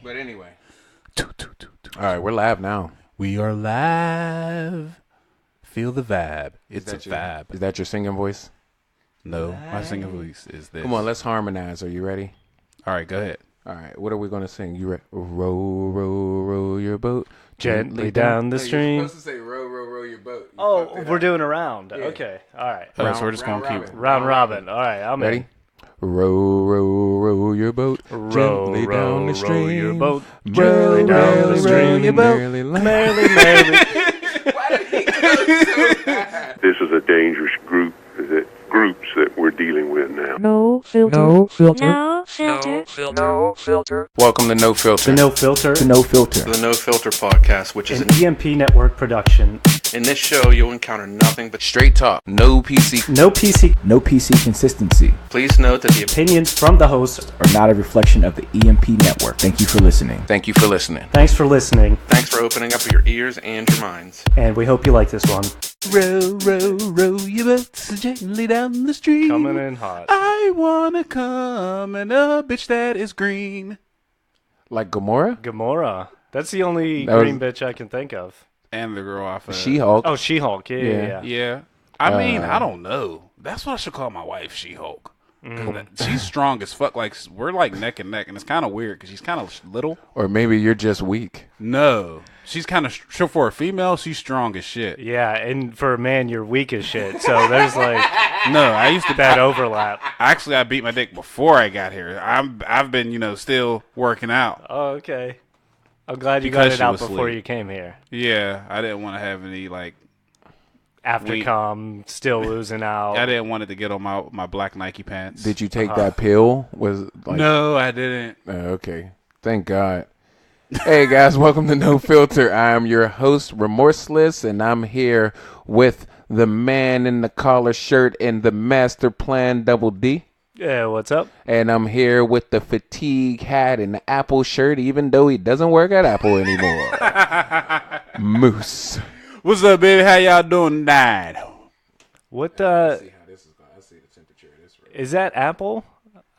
But anyway. All right, we're live now. We are live. Feel the vibe. It's a vibe. Is that your singing voice? No, my singing voice is this. Come on, let's harmonize. Are you ready? All right, go ahead. All right, what are we going to sing? You ready? Row, row, row your boat gently down the stream. You're supposed to say row, row, row your boat. We're doing a round. Yeah. Okay, all right. So we're just going to keep round robin. All right, I'm ready. In. Row, row, row your boat gently down the stream. Row your boat gently down the stream. Your boat merrily. Why did he go so fast? This is a dangerous groups that we're dealing with now. No filter. No filter. No filter. No filter. Welcome to No Filter. The No Filter. The No Filter. The No Filter podcast, which is an EMP network production. In this show, you'll encounter nothing but straight talk. No PC. No PC. No PC consistency. Please note that the opinions from the host are not a reflection of the EMP network. Thank you for listening. Thank you for listening. Thanks for listening. Thanks for opening up your ears and your minds. And we hope you like this one. Row, row, row your boats gently down the stream. Coming in hot. I wanna come in a bitch that is green. Like Gamora? Gamora. That's the only green bitch I can think of. And the girl off of She-Hulk. Oh, She-Hulk. Yeah. Yeah. I mean, I don't know. That's what I should call my wife, She-Hulk. She's strong as fuck. Like, we're like neck and neck, and it's kind of weird because she's kind of little. Or maybe you're just weak. No. She's kind of, for a female, she's strong as shit. Yeah, and for a man, you're weak as shit. So there's like no, I used to that overlap. Actually, I beat my dick before I got here. I've been, still working out. Oh, okay. I'm glad you got it out before you came here. Yeah, I didn't want to have any Aftercom still losing out. I didn't want it to get on my black Nike pants. Did you take that pill? No, I didn't. Okay. Thank God. Hey guys, welcome to No Filter. I am your host, Remorseless, and I'm here with the man in the collar shirt and the master plan Double D. Yeah, what's up? And I'm here with the fatigue hat and the Apple shirt, even though he doesn't work at Apple anymore. Moose. What's up, baby? How y'all doing tonight? What Let's see how this is going. Let's see the temperature of this. Is that Apple?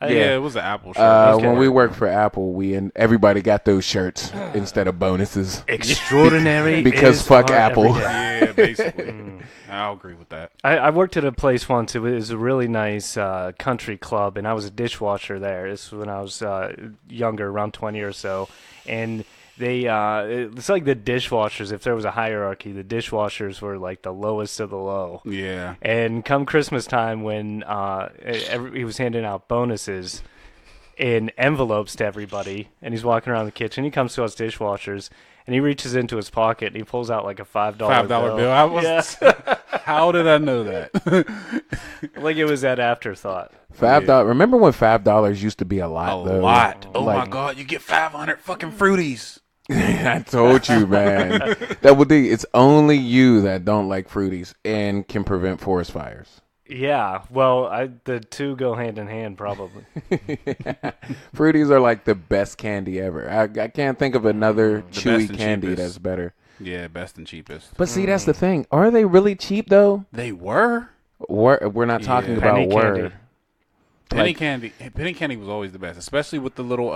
Yeah, it was an Apple shirt. When we worked for Apple, everybody got those shirts instead of bonuses. Extraordinary. Because fuck Apple. Yeah, basically. I'll agree with that. I worked at a place once. It was a really nice country club, and I was a dishwasher there. This was when I was younger, around 20 or so. And they it's like the dishwashers. If there was a hierarchy, the dishwashers were like the lowest of the low. Yeah. And come Christmas time, when he was handing out bonuses in envelopes to everybody, and he's walking around the kitchen, he comes to us dishwashers, and he reaches into his pocket and he pulls out like a $5 bill. How did I know that? Like it was that afterthought. $5. Yeah. Remember when $5 used to be a lot? A lot. Oh my God! You get 500 fucking fruities. I told you, man. Double D. It's only you that don't like fruities and can prevent forest fires. Yeah, well, the two go hand in hand, probably. Fruities are like the best candy ever. I can't think of another chewy candy cheapest. That's better. Yeah, best and cheapest. But see, that's the thing. Are they really cheap, though? They were. We're not talking about word. Penny candy was always the best, especially with the little,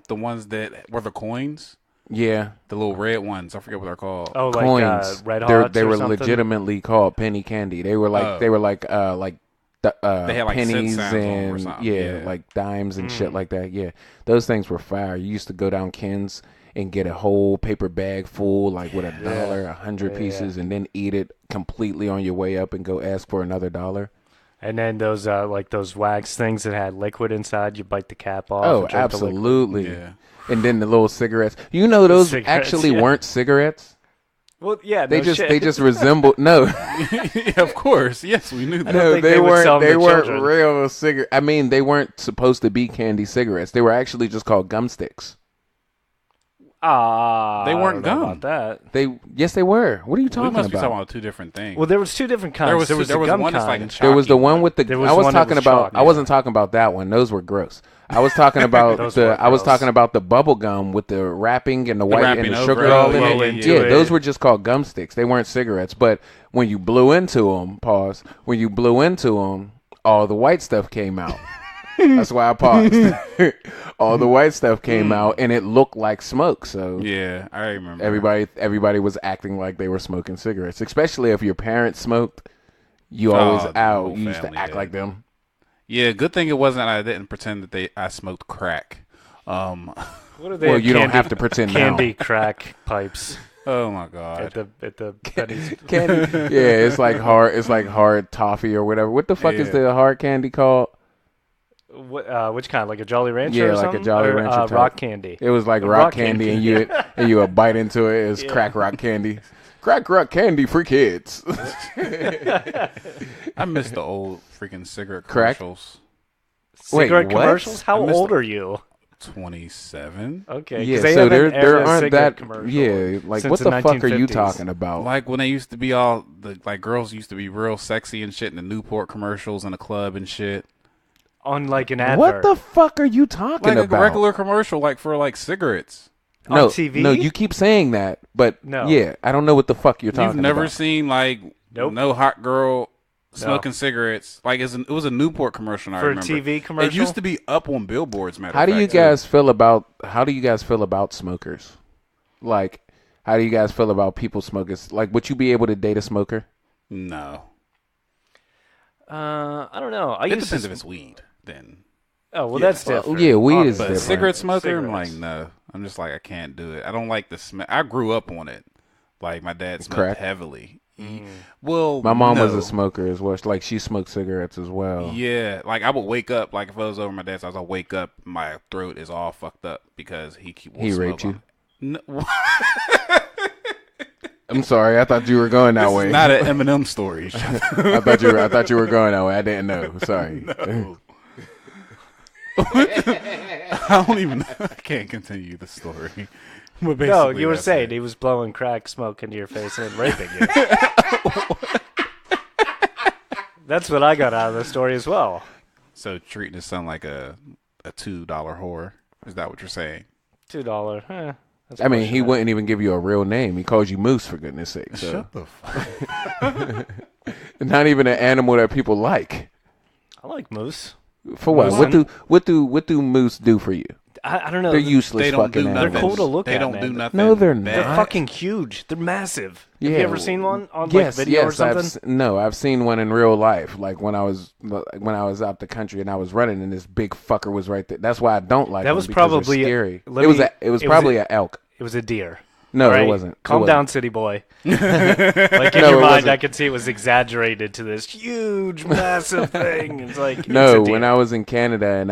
the ones that were the coins. Yeah, the little red ones. I forget what they're called. Oh, like coins. Red Hots. They were something? legitimately called penny candy. They were like they had like pennies and like dimes and shit like that. Yeah, those things were fire. You used to go down Ken's and get a whole paper bag full, like with $1, 100 pieces, and then eat it completely on your way up and go ask for another $1. And then those like those wax things that had liquid inside, you bite the cap off. Oh, absolutely. Yeah. And then the little cigarettes. You know, those actually weren't cigarettes. Well, yeah, they just resembled Yeah, of course, yes, we knew that. No, they weren't. They weren't real cigarettes. I mean, they weren't supposed to be candy cigarettes. They were actually just called gum sticks. They weren't gum. About that. Yes, they were. What are you talking about? We must be talking about two different things. Well, there was two different kinds. There was the gum one kind. Like there was the one with the. I was talking about. I wasn't talking about that one. Those were gross. I was talking about I was talking about the bubble gum with the wrapping and the white and the sugar all in it. Yeah, those were just called gum sticks. They weren't cigarettes. But when you blew into them, all the white stuff came out. That's why I paused. All the white stuff came out, and it looked like smoke. So Yeah, I remember. Everybody was acting like they were smoking cigarettes, especially if your parents smoked. You always the out. whole You used to family act did. like them. Yeah, good thing it wasn't. I didn't pretend that I smoked crack. What are they? Well, you don't have to pretend candy now. crack pipes Oh my god. at the Penny's. Candy. Yeah, it's like hard. It's like hard toffee or whatever. What the fuck is Yeah. the hard candy called? Which kind? Like a Jolly Rancher? Yeah, or like a something? Jolly Or, Rancher type. rock candy. It was like The rock candy, and you would bite into it. It was Yeah. crack rock candy. Crack rock candy for kids. I miss the old freaking cigarette Crack? commercials. Wait, Cigarette what? commercials? How I missed old it. are you? 27. Okay, 'cause Yeah, they so haven't there aired a aren't cigarette that. commercial Yeah, like since what the fuck are you 1950s. talking about? Like when they used to be all like girls used to be real sexy and shit in the Newport commercials in the club and shit. on like an advert. What the fuck are you talking Like about? a regular commercial, like for like cigarettes. no, on TV? No, you keep saying that, but No. yeah, I don't know what the fuck you're talking You've never about. seen like Nope. no hot girl smoking cigarettes. Like it was a Newport commercial. I For a remember. TV commercial? It used to be up on billboards. Matter How of do you fact, too. guys feel about smokers? Like, how do you guys feel about people smoking? Like, would you be able to date a smoker? No, I don't know. I it used depends to. if it's weed. Then Oh well, that's different. Yeah, weed is but different. cigarette smoker, I'm like Cigarettes. no. I'm just like I can't do it. I don't like the smell. I grew up on it. Like my dad smoked Crack? heavily. Well, My mom was no. a smoker as well. Like, she smoked cigarettes as well. Yeah, like I would wake up, like if I was over my dad's house, I'll wake up, my throat is all fucked up because he He raped you? No, I'm sorry. I thought you were going that way. not an Eminem story. I thought you were going that way. I didn't know. Sorry. No. I don't even. I can't continue the story. But No, basically you were that's saying it. he was blowing crack smoke into your face and then raping you. That's what I got out of the story as well. So treating his son like a $2 whore. Is that what you're saying? $2. That's I mean, pushing he it. wouldn't even give you a real name. He calls you Moose, for goodness sake. So. Shut the fuck. Not even an animal that people like. I like moose. For what? Moose. What do moose do for you? I don't know. They're useless They don't fucking do animals. nothing. Cool to look they at, don't man. do nothing. No, they're They're not. fucking huge. They're massive. Yeah. Have you ever seen one on Yes, like video or yes. something? No, I've seen one in real life. Like when I was out the country and I was running, and this big fucker was right there. That's why I don't like That them, was because they're probably scary. let It was me- it was it was probably a- an elk. It was a deer. No, Right? it wasn't. Calm It down, wasn't. city boy. Like in No, your it mind, wasn't. I could see it was exaggerated to this huge, massive thing. It's like No, it's a when deer. I was in Canada and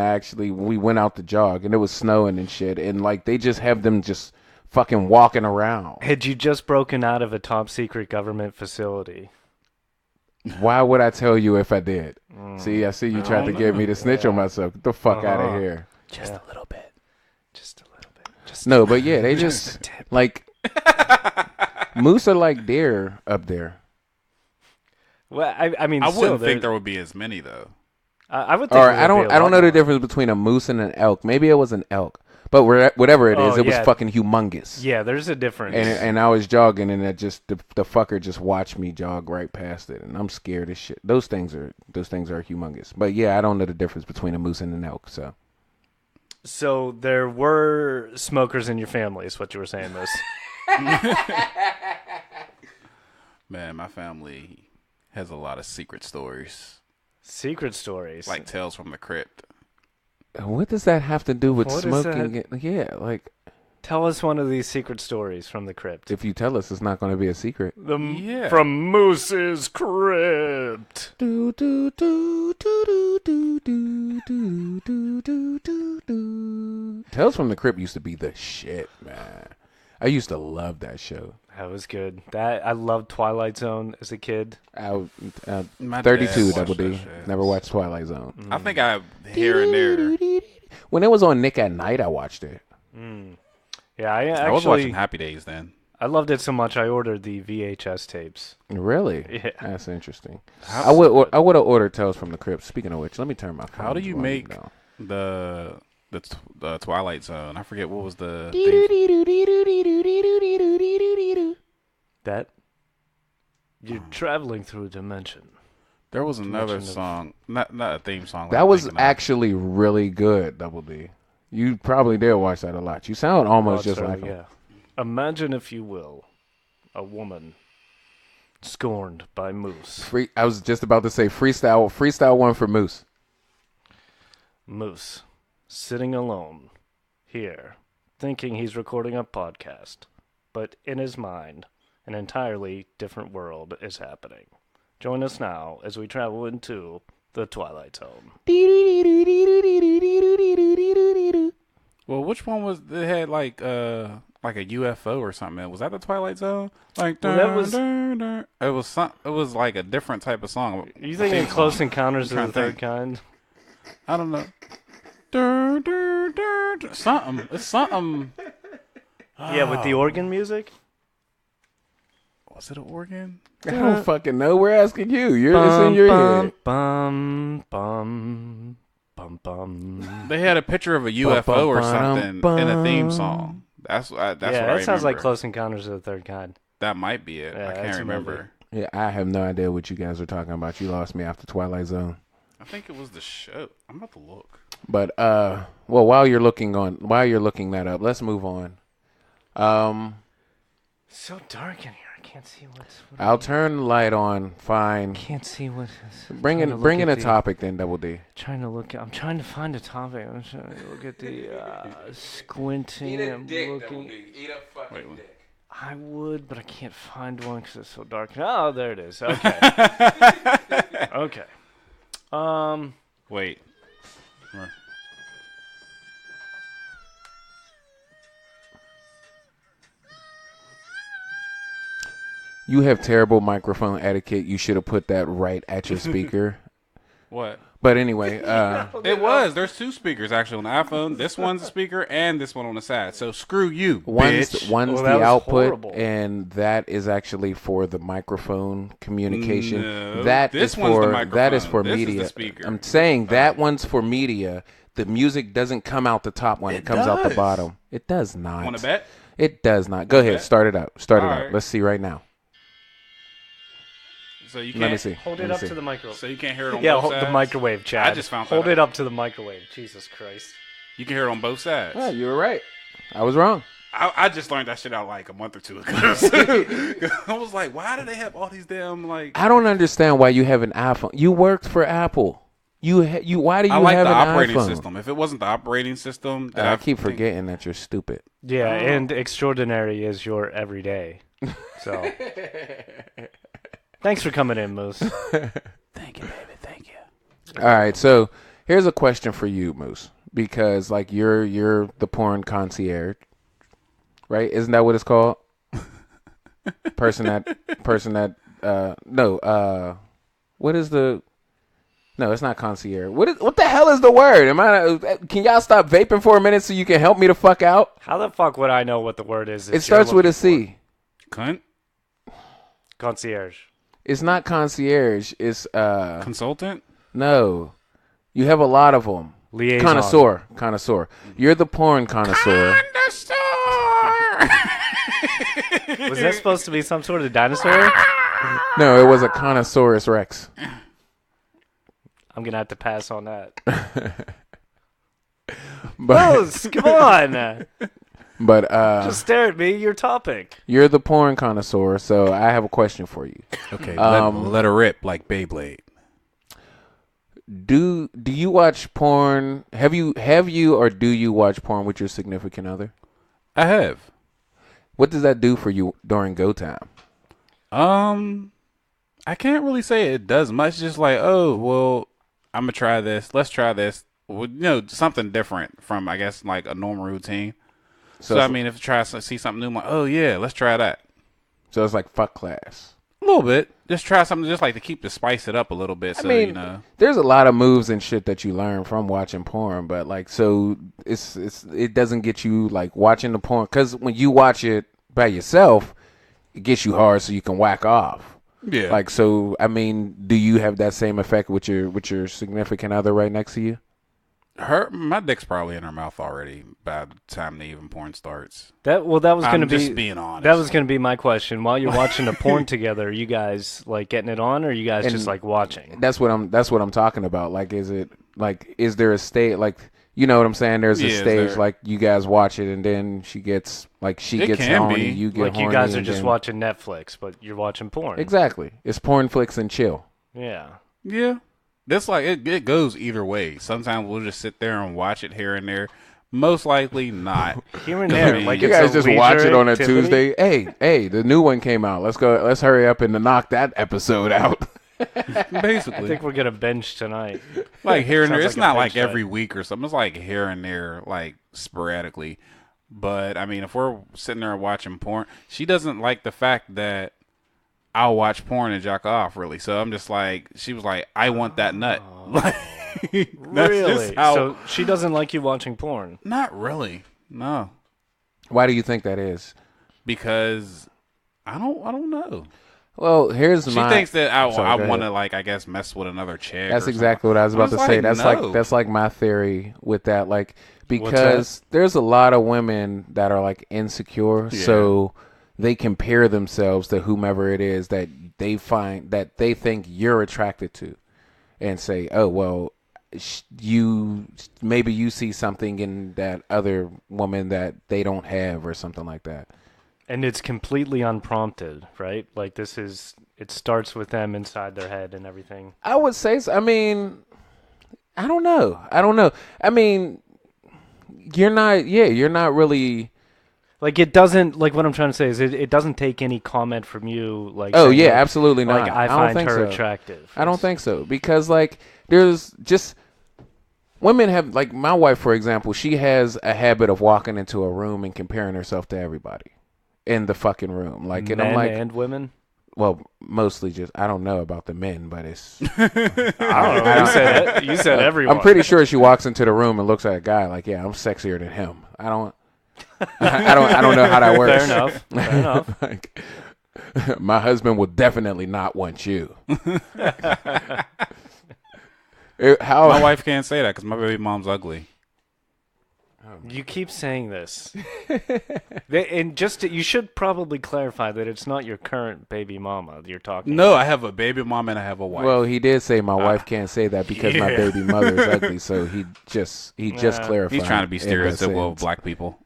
we went out to jog and it was snowing and shit, and like they just have them just fucking walking around. Had you just broken out of a top secret government facility? Why would I tell you if I did? See, I see you tried to get me to snitch on myself. Get the fuck out of here. Just a little bit. Just a little bit. Just No, but yeah, they just like moose are like deer up there. well, I mean, I still, wouldn't think there- there would be as many though. I would think. Or there I would be a don't lot know the more. difference between a moose and an elk. Maybe it was an elk, but whatever it is, Oh, it was yeah. fucking humongous. Yeah, there's a difference. And I was jogging, and it just the fucker just watched me jog right past it, and I'm scared as shit. Those things are humongous. But yeah, I don't know the difference between a moose and an elk. So there were smokers in your family, is what you were saying, Moose. Man, my family has a lot of secret stories, Secret stories. like Tales from the Crypt. What does that have to do with What is smoking? Yeah, like Tell us one of these secret stories from the crypt. if you tell us, it's not going to be a secret. Yeah. From Moose's crypt. Do do do do do do do do do do do do. Tales from the Crypt used to be the shit, man. I used to love that show. That was good. I loved Twilight Zone as a kid. My 32 dad Double watched D. that shit. Never watched Twilight Zone. I think I here and there. When it was on Nick at Night, I watched it. Yeah, I I was watching actually Happy Days then. I loved it so much I ordered the VHS tapes. Really? Yeah. That's interesting. How- I would have ordered Tales from the Crypt. Speaking of which, let me turn my phone. How do you volume make down. the Twilight Zone? I forget what was the. That you're traveling through a dimension. There was another song, not a theme song. That was actually really good, Double D. You probably did watch that a lot. You sound almost just like him. Yeah. Imagine, if you will, a woman scorned by Moose. I was just about to say freestyle one for Moose. Moose, sitting alone, here, thinking he's recording a podcast, but in his mind, an entirely different world is happening. Join us now as we travel into the Twilight Zone. Well, which one was they had like a UFO or something? Was that the Twilight Zone? Like Well, that was- it was like a different type of song. You thinking Close Encounters of the Third Kind? I don't know. Something. It's something. Yeah, with the organ music? Was it an organ? I don't fucking know. We're asking you. It's in your head. Bum, bum, bum, bum. They had a picture of a UFO or something in a theme song. That's what I that sounds like remember. Close Encounters of the Third Kind. That might be it. Yeah, I that's can't a remember. Yeah, I have no idea what you guys are talking about. You lost me after Twilight Zone. I think it was the show. I'm about to look. But well, while you're looking that up, let's move on. So dark in here. I can't see what's. I'll turn the light on. Fine. Can't see what. Bring in a topic then, Double D. I'm trying to find a topic. I'm trying to look at the squinting. I'm looking. Eat a fucking dick. I would, but I can't find one because it's so dark. Oh, there it is. Okay. Okay. Wait. You have terrible microphone etiquette. You should have put that right at your speaker. What? But anyway, It was. There's two speakers actually on the iPhone. This one's a speaker and this one on the side. So screw you, bitch. one's that the was output, horrible. and that is actually for the microphone communication. No, that this is one's the for microphone. This is for This is the media. speaker. I'm saying that one's for media. The music doesn't come out the top one; it comes out the does. bottom. It does not. Want to bet? It does not. Go ahead, bet? start it out. Start it All out. right. Let's see right now. So you can't. Let me see. Hold Let it me up see. to the microphone. So you can't hear it on Yeah, both hold sides? the microwave, Chad. I just found Hold that it out. up to the microwave. Jesus Christ. You can hear it on both sides. Yeah, you were right. I was wrong. I just learned that shit out like a month or two ago. I was like, why do they have all these damn like? I don't understand why you have an iPhone. You worked for Apple. Why do you I like have the an operating iPhone? system. If it wasn't the operating system, then I keep think- forgetting that you're stupid. Yeah, and extraordinary is your everyday. So, thanks for coming in, Moose. Thank you, baby. Thank you. All right, so here's a question for you, Moose, because like you're the porn concierge, right? Isn't that what it's called? What is the? No, it's not concierge. What the hell is the word? Can y'all stop vaping for a minute so you can help me the fuck out? How the fuck would I know what the word is? It starts with a C. Cunt? Concierge. It's not concierge. It's Consultant? no. You have a lot of them. Liaison. Connoisseur. You're the porn connoisseur. Was that supposed to be some sort of dinosaur? No, it was a Connosaurus Rex. I'm going to have to pass on that. But Moose, come on. but Just stare at me. Your topic. you're the porn connoisseur, so I have a question for you. Okay, let her rip like Beyblade. Do you watch porn? Have you or do you watch porn with your significant other? I have. What does that do for you during go time? I can't really say it does much. Just like, oh, well, I'm gonna try this. Let's try this. Well, something different from, I guess, like a normal routine. So I mean, if I try to see something new, I'm like, oh yeah, let's try that. So it's like fuck class. A little bit. Just try something, just like to keep the spice it up a little bit. So I mean, there's a lot of moves and shit that you learn from watching porn, but like, so it doesn't get you like watching the porn, because when you watch it by yourself, it gets you hard, so you can whack off. Yeah. Like, so I mean, do you have that same effect with your significant other right next to you? My dick's probably in her mouth already by the time the even porn starts. That was going to be just being honest. That was going to be my question. While you're watching the porn together, are you guys like getting it on, or are you guys just like watching? That's what I'm talking about. Like, is there a state, like, you know what I'm saying? There's a stage like you guys watch it and then she gets horny, you get like horny. you guys are just watching Netflix, but you're watching porn. Exactly. It's porn flicks and chill. Yeah. Yeah. That's like it goes either way. Sometimes we'll just sit there and watch it here and there. Most likely not. Here and there. Like you guys just watch it on a Tuesday. Hey, the new one came out. Let's hurry up and knock that episode out. Basically. I think we're gonna binge tonight. Like here and there. It's not like every week or something. It's like here and there, like sporadically. But I mean, if we're sitting there watching porn, she doesn't like the fact that I'll watch porn and jack off, really. So I'm just like, she was like, I want that nut. Like, really? So she doesn't like you watching porn? Not really. No. Why do you think that is? Because I don't know. Well, she thinks that I want to, like, I guess, mess with another chick. That's exactly what I was about to say. That's like my theory with that. Like, because there's a lot of women that are like insecure, so they compare themselves to whomever it is that they find that they think you're attracted to, and say, "Oh, well, maybe you see something in that other woman that they don't have, or something like that." And it's completely unprompted, right? Like it starts with them inside their head and everything. I would say so. I mean, I don't know. I mean, you're not really. Like it doesn't, like what I'm trying to say is it doesn't take any comment from you. Like, oh yeah, absolutely not. Like I find her attractive. I don't think so, because like there's just women have, like my wife, for example, she has a habit of walking into a room and comparing herself to everybody in the fucking room. Like, and men I'm like, and women. Well, mostly just, I don't know about the men, but it's. I don't know. You said everyone. I'm pretty sure she walks into the room and looks at a guy like, yeah, I'm sexier than him. I don't know how that works. Fair enough. Like, my husband will definitely not want you. My wife can't say that because my baby mom's ugly. You keep saying this, and you should probably clarify that it's not your current baby mama you're talking. No, about. I have a baby mom and I have a wife. Well, he did say my wife can't say that because my baby mother is ugly. So he just clarified. He's trying to be stereotypical of black people.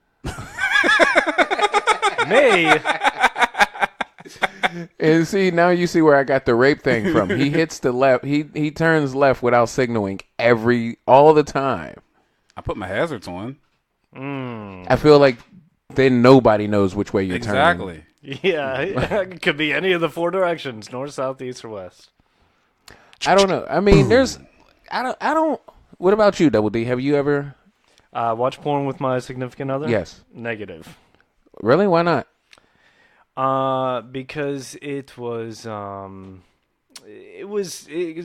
Me. And see, now you see where I got the rape thing from. He hits the left. He turns left without signaling all the time. I put my hazards on. I feel like then nobody knows which way you're turning. Exactly. Yeah, it could be any of the four directions: north, south, east, or west. I don't know. I mean, there's. I don't. What about you, Double D? Have you ever watch porn with my significant other? Yes. Negative. Really? Why not? Because it was a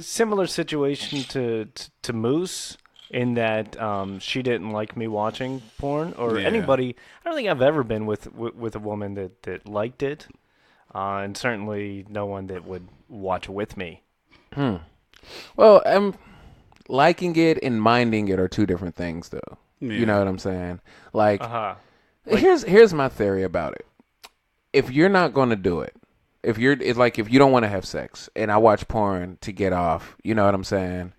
similar situation to Moose. In that she didn't like me watching porn or anybody. I don't think I've ever been with a woman that liked it, and certainly no one that would watch with me. Well, liking it and minding it are two different things, though. Yeah. You know what I'm saying? Like, here's my theory about it. If you're not going to do it, if you don't want to have sex, and I watch porn to get off, you know what I'm saying?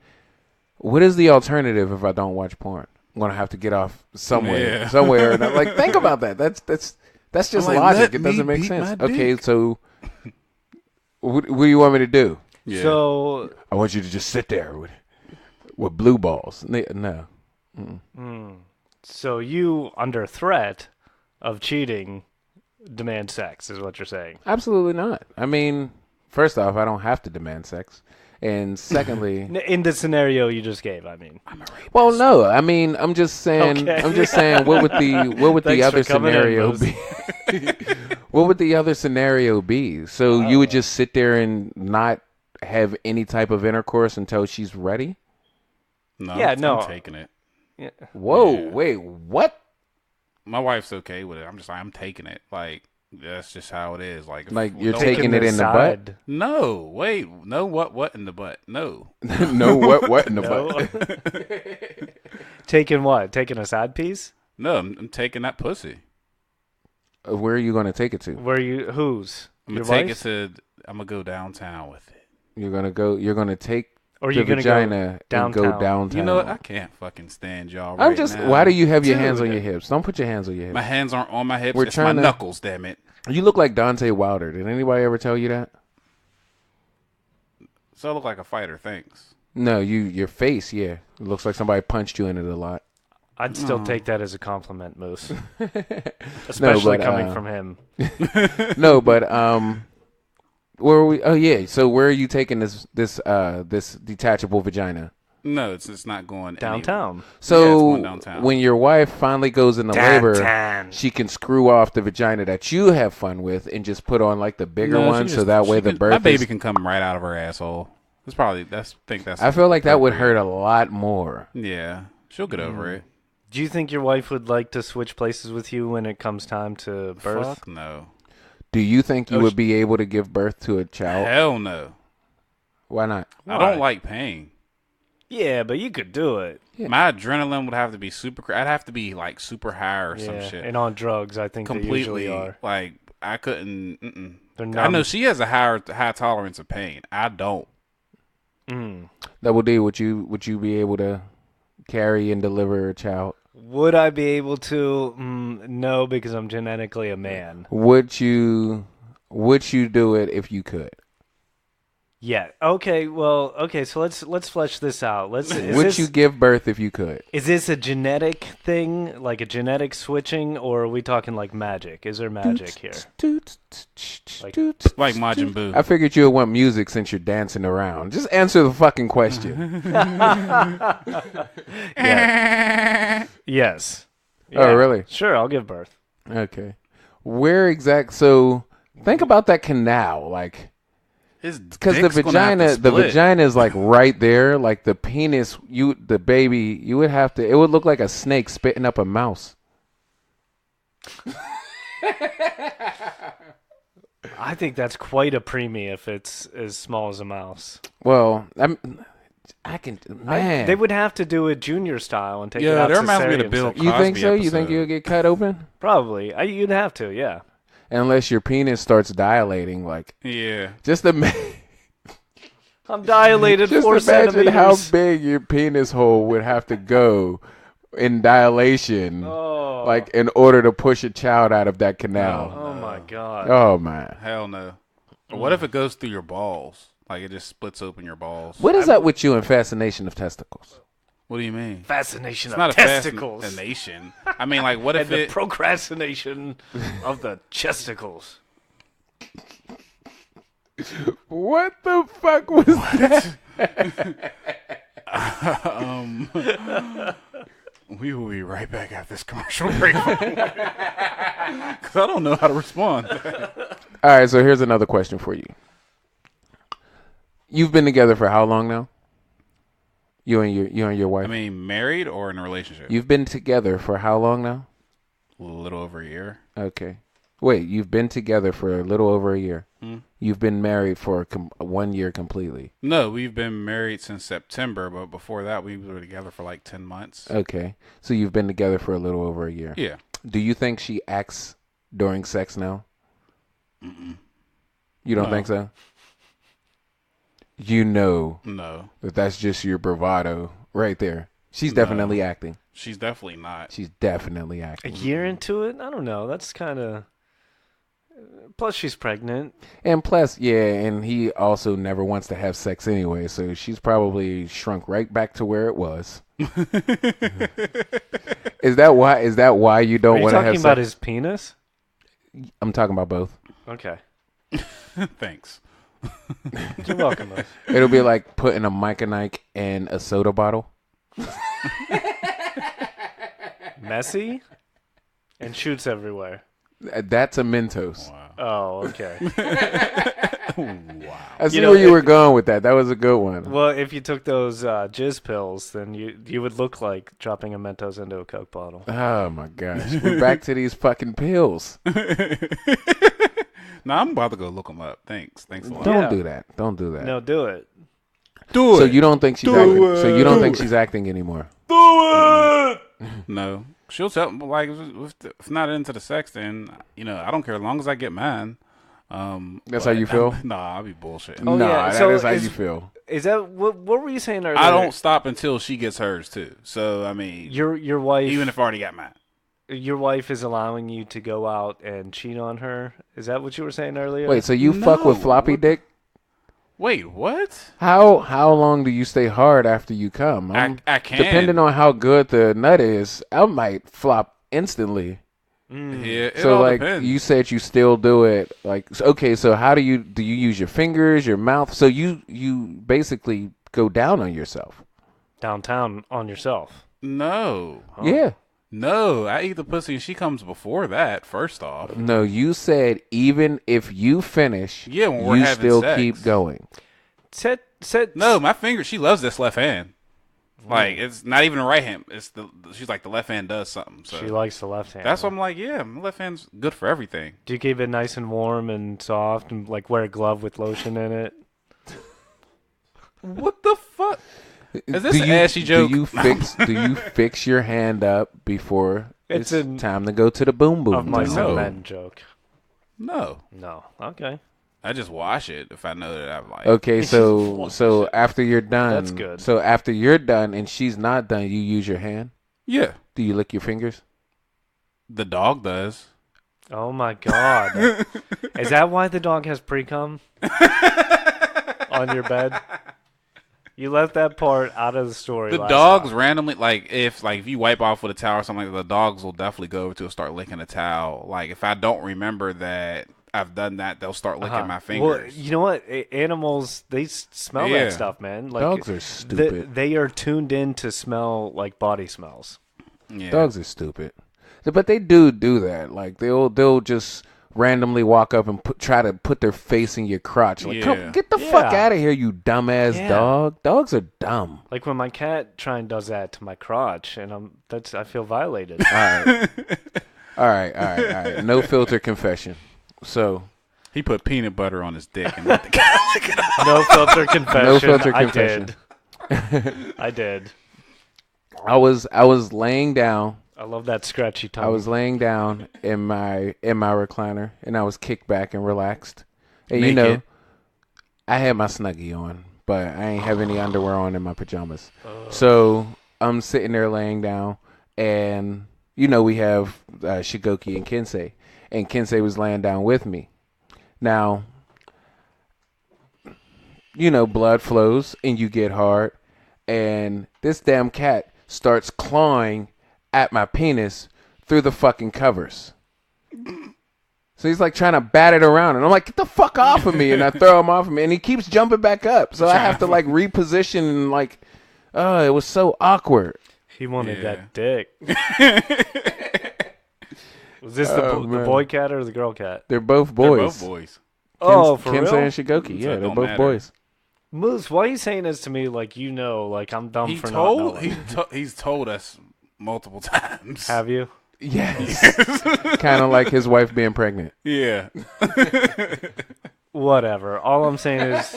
What is the alternative if I don't watch porn? I'm gonna have to get off somewhere. Like, think about that. That's just logic. It doesn't make sense. Okay, so what do you want me to do? Yeah. So I want you to just sit there with blue balls. No. So you, under threat of cheating, demand sex, is what you're saying? Absolutely not. I mean, first off, I don't have to demand sex. And secondly, in the scenario you just gave, I mean, well, no, I mean, I'm just saying, what would the other scenario be? What would the other scenario be? So you would just sit there and not have any type of intercourse until she's ready? No, I'm taking it. Yeah. Whoa, wait, what? My wife's okay with it. I'm just like, I'm taking it. Like, that's just how it is. Like you're taking it in the butt? No, wait. No, what in the butt? No. No, what in the butt? Taking what? Taking a side piece? No, I'm taking that pussy. Where are you going to take it to? Where you? Whose? I'm Your gonna take wife's? it to. I'm gonna go downtown with it. You're going to go. You're going to take Or the you gonna vagina go and go downtown? downtown. You know what? I can't fucking stand y'all. I'm right just. now. Why do you have your Dude. hands on your hips? Don't put your hands on your hips. My hands aren't on my hips. We're It's my trying to- knuckles. Damn it. You look like Dante Wilder. Did anybody ever tell you that? So I look like a fighter. Thanks. No, your face. Yeah, it looks like somebody punched you in it a lot. I'd still take that as a compliment, Moose. Especially coming from him. No, but where are we? Oh yeah. So where are you taking this detachable vagina? No, it's not going Downtown. So Yeah, it's going downtown. when your wife finally goes into labor, Downtown. she can screw off the vagina that you have fun with and just put on like the bigger one, so that way the birth. My baby is, can come right out of her asshole. It's probably that's. I feel like that would hurt a lot more. Yeah, she'll get over it. Do you think your wife would like to switch places with you when it comes time to birth? Fuck no. Do you think you would be able to give birth to a child? Hell no. Why not? I don't like pain. Yeah, but you could do it. Yeah. My adrenaline would have to be super. I'd have to be like super high or some Yeah, shit. and on drugs, I think they Completely. usually are. Like I couldn't. Mm-mm. They're I know numb. she has a high tolerance of pain. I don't. Double D, would you be able to carry and deliver a child? Would I be able to? No, because I'm genetically a man. Would you do it if you could? Yeah. Okay. Well. Okay. So let's flesh this out. Would you give birth if you could? Is this a genetic thing, like a genetic switching, or are we talking like magic? Is there magic here? Like Majin Buu. I figured you would want music since you're dancing around. Just answer the fucking question. Yeah. Yes. Oh, really? Sure. I'll give birth. Okay. So think about that canal, like. Because the vagina is like right there, like the penis, the baby, you would have to. It would look like a snake spitting up a mouse. I think that's quite a preemie if it's as small as a mouse. Well, I can, man. They would have to do it junior style and take it Yeah, out that reminds me of the cesarean Bill section. You think Cosby so? You think episode. you'll get cut open? Probably. You'd have to, yeah. Unless your penis starts dilating, like Yeah. just I'm dilated just 4 imagine centimeters. how big your penis hole would have to go in dilation, like in order to push a child out of that canal. Oh my god. Oh man, Hell no. Or what if it goes through your balls? Like it just splits open your balls. what is that with you and fascination of testicles? What do you mean? Fascination It's of not a testicles. fascination. I mean, like, what if And the it? procrastination of the chesticles. What the fuck was that? We will be right back after this commercial break. Because I don't know how to respond. All right, so here's another question for you. You've been together for how long now? You and your wife. I mean, married or in a relationship? You've been together for how long now? A little over a year. Okay. Wait, you've been together for a little over a year. You've been married for 1 year completely. No, we've been married since September, but before that, we were together for like 10 months. Okay. So you've been together for a little over a year. Yeah. Do you think she acts during sex now? You don't No. think so? You know No, that's just your bravado right there. She's definitely acting. she's definitely not. She's definitely A acting. year into it? I don't know. That's kind of... Plus, she's pregnant. And plus, yeah, and he also never wants to have sex anyway, so she's probably shrunk right back to where it was. Is that why you Are don't you want to have talking sex? about his penis? I'm talking about both. Okay. Thanks. You're welcome. Liz. It'll be like putting a Mike and Ike in a soda bottle. Messy? And shoots everywhere. That's a Mentos. Oh, okay. I see You know, where you were going with that. That was a good one. Well, if you took those jizz pills, then you would look like dropping a Mentos into a Coke bottle. Oh my gosh. We're back to these fucking pills. No, I'm about to go look them up. Thanks a lot. Don't do that. Don't do that. No, do it. Do So you don't think she's acting, so you don't think she's acting anymore? Do it. No, she'll tell me like if not into the sex, then I don't care as long as I get mine. That's how you feel? Nah, I'll be bullshitting. Oh, yeah. That So is how is- you feel. Is that what were you saying earlier? I don't stop until she gets hers too. So I mean, Your wife, even if I already got mine. your wife is allowing you to go out and cheat on her. Is that what you were saying earlier? Wait, so you fuck with floppy dick? Wait, what? How long do you stay hard after you come? I can. Depending on how good the nut is, I might flop instantly. Yeah, it So all like depends. you said, you still do it. Like okay, so how do you use your fingers, your mouth? So you basically go down on yourself. Downtown on yourself. No, Yeah. no, I eat the pussy and she comes before that. First off, No, you said even if you finish, Yeah, when we're you having still sex. keep going. Said no, my finger. She loves this left hand. Like it's not even the right hand. It's she's like the left hand does something. So She likes the left hand. that's what I'm like. Yeah, my left hand's good for everything. Do you keep it nice and warm and soft and like wear a glove with lotion in it? What the fuck? Is this Do an you- ashy joke? Do you fix your hand up before It's it's a- time to go to the boom boom? Of my time? No. men joke. No, No. Okay. I just wash it if I know that I'm like. Okay, so after you're done, That's good. So after you're done and she's not done, you use your hand. Yeah, Do you lick your fingers? the dog does. Oh my god. Is that why the dog has pre-cum on your bed? You left that part out of the story. The last dogs time. randomly like if you wipe off with a towel or something like that, the dogs will definitely go over to and start licking the towel. Like if I don't remember that I've done that, they'll start licking my fingers. Well, you know what? Animals, they smell Yeah. that stuff, man. Like, Dogs are stupid. They are tuned in to smell like body smells. Yeah. Dogs are stupid, but they do that. Like they'll just randomly walk up and try to put their face in your crotch. Like, Yeah. come get the fuck Yeah. out of here, you dumbass Yeah. dog. Dogs are dumb. Like when my cat try and does that to my crotch, and I feel violated. All right. No filter confession. So He put peanut butter on his dick and let the cat lick it off. No filter confession. No filter I confession. did. I did. I was laying down. I love that scratchy tongue. I was laying down in my recliner, and I was kicked back and relaxed. And you know, Naked. I had my Snuggie on, but I ain't have any underwear on in my pajamas. So I'm sitting there laying down, and you know we have Shigoki and Kensei, and Kensei was laying down with me. Now, you know, blood flows and you get hard, and this damn cat starts clawing at my penis through the fucking covers. So he's like trying to bat it around, and I'm like, get the fuck off of me, and I throw him off of me, and he keeps jumping back up. So I have to like reposition, and like, oh, it was so awkward. He wanted Yeah. that dick. Was this the man. boy cat or the girl cat? They're both They're boys. both boys. Oh, for Kensei real? and Shigoki. So Yeah, it they're don't both matter. boys. Moose, why are you saying this to me like like I'm dumb He for told not knowing? he's told us multiple times. Have you? Yes. Kind of like his wife being pregnant. Yeah. Whatever. All I'm saying is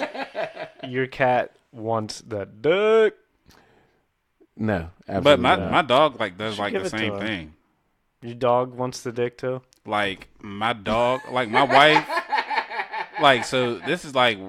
your cat wants that dick. No, But absolutely my not. my dog like does like give the it to same him. thing. Your dog wants the dick too? Like my dog, like my wife, like so. This is like we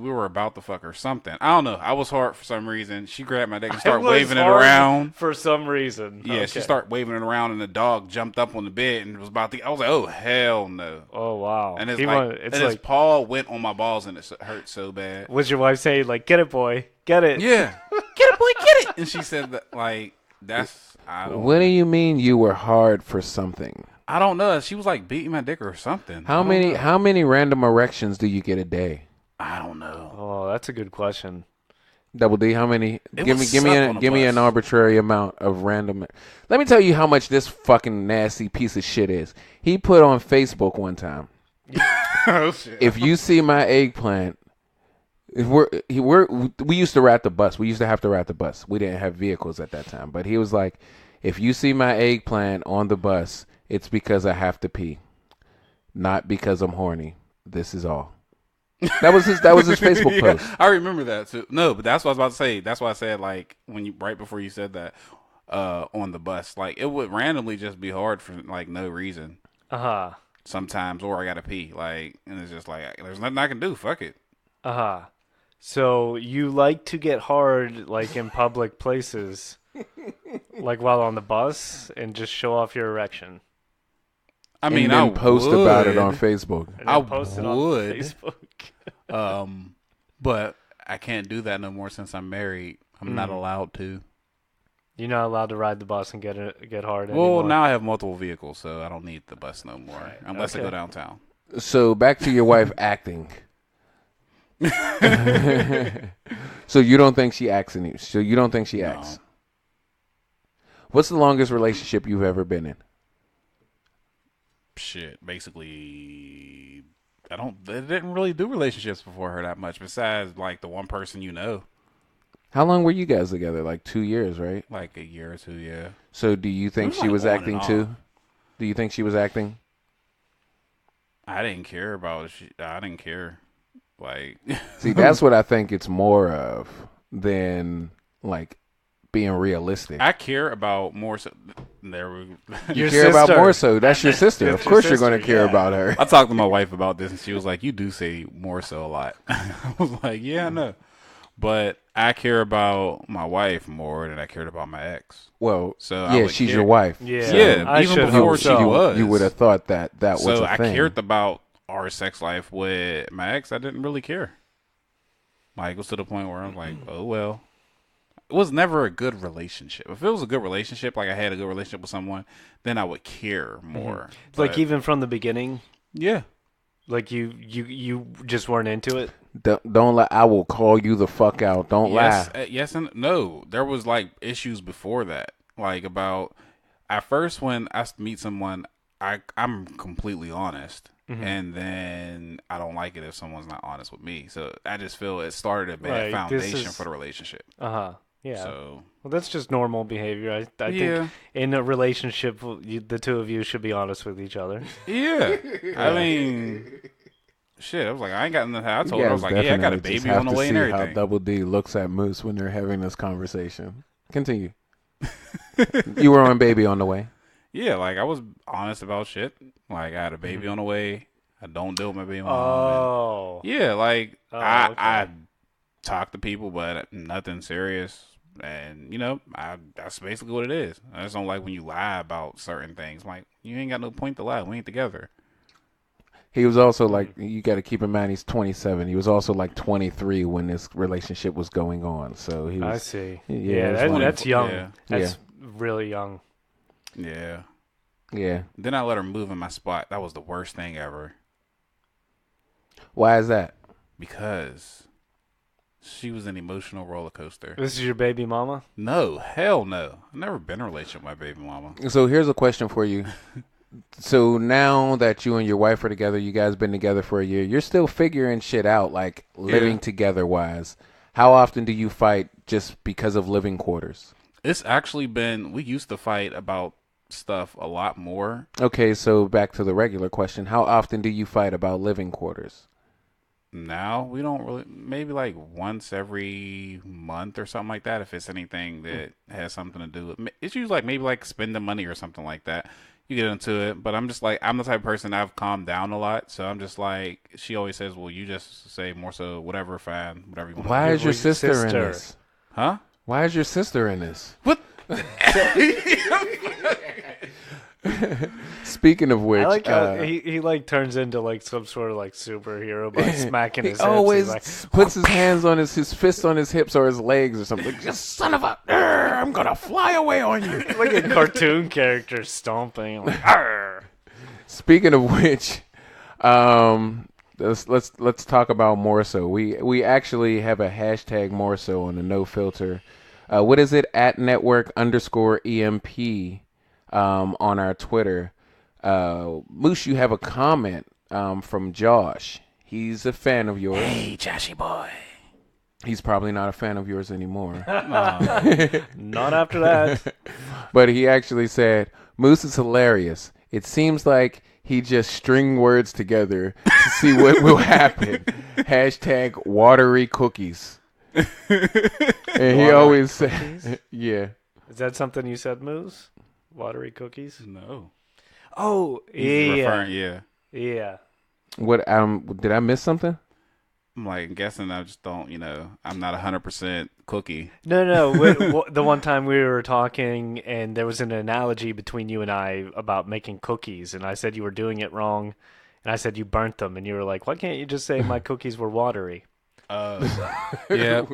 were about to fuck or something. I don't know. I was hard for some reason. She grabbed my dick and started waving it around. For some reason. Yeah, she Okay. started waving it around, and the dog jumped up on the bed and was about to. I was like, oh hell no! Oh, wow. And it's He like, wanted- and it's his like, paw went on my balls, and it hurt so bad. was your wife saying, like, get it, boy, get it? Yeah, get it, boy, get it. And she said that like that's What do you mean you were hard for something? I don't know. She was like beating my dick or something. How many random erections do you get a day? I don't know. Oh, that's a good question. Double D, how many? It Give me would suck on a an bus. arbitrary amount of random. Let me tell you how much this fucking nasty piece of shit is. He put on Facebook one time. Oh shit. If you see my eggplant, we used to ride the bus. We used to have to ride the bus. We didn't have vehicles at that time. But he was like, if you see my eggplant on the bus, it's because I have to pee, not because I'm horny. This is all. That was his Facebook post. I remember that too. No, but that's what I was about to say. That's why I said like right before you said that. on the bus. Like it would randomly just be hard for like no reason. Sometimes, or I gotta pee. Like, and it's just like there's nothing I can do. Fuck it. So you like to get hard like in public places, like while on the bus, and just show off your erection. I mean, and then I post would. about it on Facebook. And then post it on Facebook. But I can't do that no more since I'm married. I'm not allowed to. You're not allowed to ride the bus and get hard Well, anymore. now I have multiple vehicles, so I don't need the bus no more, Right. unless I Okay. go downtown. So back to your wife acting. So you don't think she acts in you? So you don't think she acts? What's the longest relationship you've ever been in? Shit, basically, I didn't really do relationships before her that much, besides like the one person you know. How long were you guys together? Like 2 years, right? Like a year or two, yeah. So do you think she like was on acting and too? off. Do you think she was acting? I didn't care about it. I didn't care. Like, See, that's what I think it's more of than like being realistic. I care about more so. There we You care about more so. That's your sister. Of That's your course, you're going to sister, care yeah. about her. I talked to my wife about this, and she was like, "You do say more so a lot." I was like, "Yeah, I know," but I care about my wife more than I cared about my ex. Well, So I yeah, would she's care. your wife. Yeah, Yeah, I even should before hope she so. was. You would have thought that was So a I thing. cared about our sex life with my ex. I didn't really care. Like, it was to the point where I'm like, oh well. It was never a good relationship. If it was a good relationship, like I had a good relationship with someone, then I would care more. Like But, even from the beginning, yeah. like you just weren't into it. Don't lie. I will call you the fuck out. Don't Yes, lie. yes and no. There was like issues before that. Like about at first when I meet someone, I'm completely honest, and then I don't like it if someone's not honest with me. So I just feel it started a bad Right, this foundation is- for the relationship. Yeah. So Well, that's just normal behavior. I Yeah. think in a relationship, the two of you should be honest with each other. yeah, I mean, shit. I was like, I ain't got nothing. I told You her I was guys like, yeah, I got a definitely just baby on the have to way and see everything. How Double D looks at Moose when they're having this conversation. Continue. You were on baby on the way. Yeah, like I was honest about shit. Like I had a baby on the way. I don't deal with my baby mom. Oh. Yeah, like Oh, I okay. talk to people, but nothing serious. And you know, that's basically what it is. I just don't like when you lie about certain things. Like you ain't got no point to lie. We ain't together. He was also like, you got to keep in mind, he's 27. He was also like 23 when this relationship was going on. So he was. I see. Yeah, Yeah, it's one that's of- young. yeah. That's really young. Yeah. Yeah. Then I let her move in my spot. That was the worst thing ever Why is that? because she was an emotional roller coaster. This is your baby mama? No, hell no. I've never been in a relationship with my baby mama. So here's a question for you. So now that you and your wife are together, you guys been together for a year, you're still figuring shit out, like living together wise. How often do you fight just because of living quarters? It's actually been, we used to fight about stuff a lot more. Okay, so back to the regular question. How often do you fight about living quarters? Now we don't really, maybe like once every month or something like that. If it's anything that has something to do with, it's usually like maybe like spending money or something like that. You get into it, but I'm just like, I'm the type of person I've calmed down a lot. So I'm just like, she always says, well, you just say more so, whatever, fine, whatever you want. Why is your your sister in sister. this? Huh? Why is your sister in this? What? Speaking of which, I like how he like turns into like some sort of like superhero by smacking he his hips. always He's like, puts his hands on his fist on his hips or his legs or something. Like, just son of a, I'm gonna fly away on you. like a cartoon character stomping. Like, "Arr." Speaking of which, let's talk about more so. We actually have a hashtag more so on the No Filter. What is it? @network_EMP on our Twitter. Moose, you have a comment from Josh. He's a fan of yours. Hey, Joshy boy. He's probably not a fan of yours anymore. Not after that. But he actually said, Moose is hilarious. It seems like he just string words together to see what will happen. #watery cookies. And he always said, yeah. Is that something you said, Moose? Watery cookies? No. Oh, He's yeah. referring, yeah. Yeah. What? Did I miss something? I'm like guessing I just don't, I'm not 100% cookie. No. The one time we were talking and there was an analogy between you and I about making cookies, and I said you were doing it wrong, and I said you burnt them, and you were like, why can't you just say my cookies were watery? Yeah.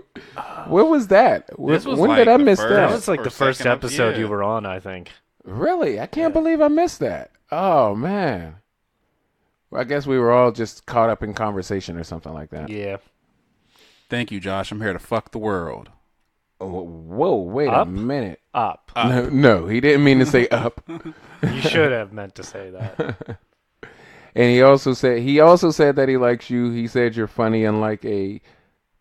Where was that? This was when like did I the miss first- That that? was like Or the first second episode yeah. you were on, I think. Really? I can't believe I missed that. Oh, man. Well, I guess we were all just caught up in conversation or something like that. Yeah. Thank you, Josh. I'm here to fuck the world. Oh, whoa, wait Up? a minute. Up. No, he didn't mean to say up. You should have meant to say that. And he also said that he likes you. He said you're funny in like a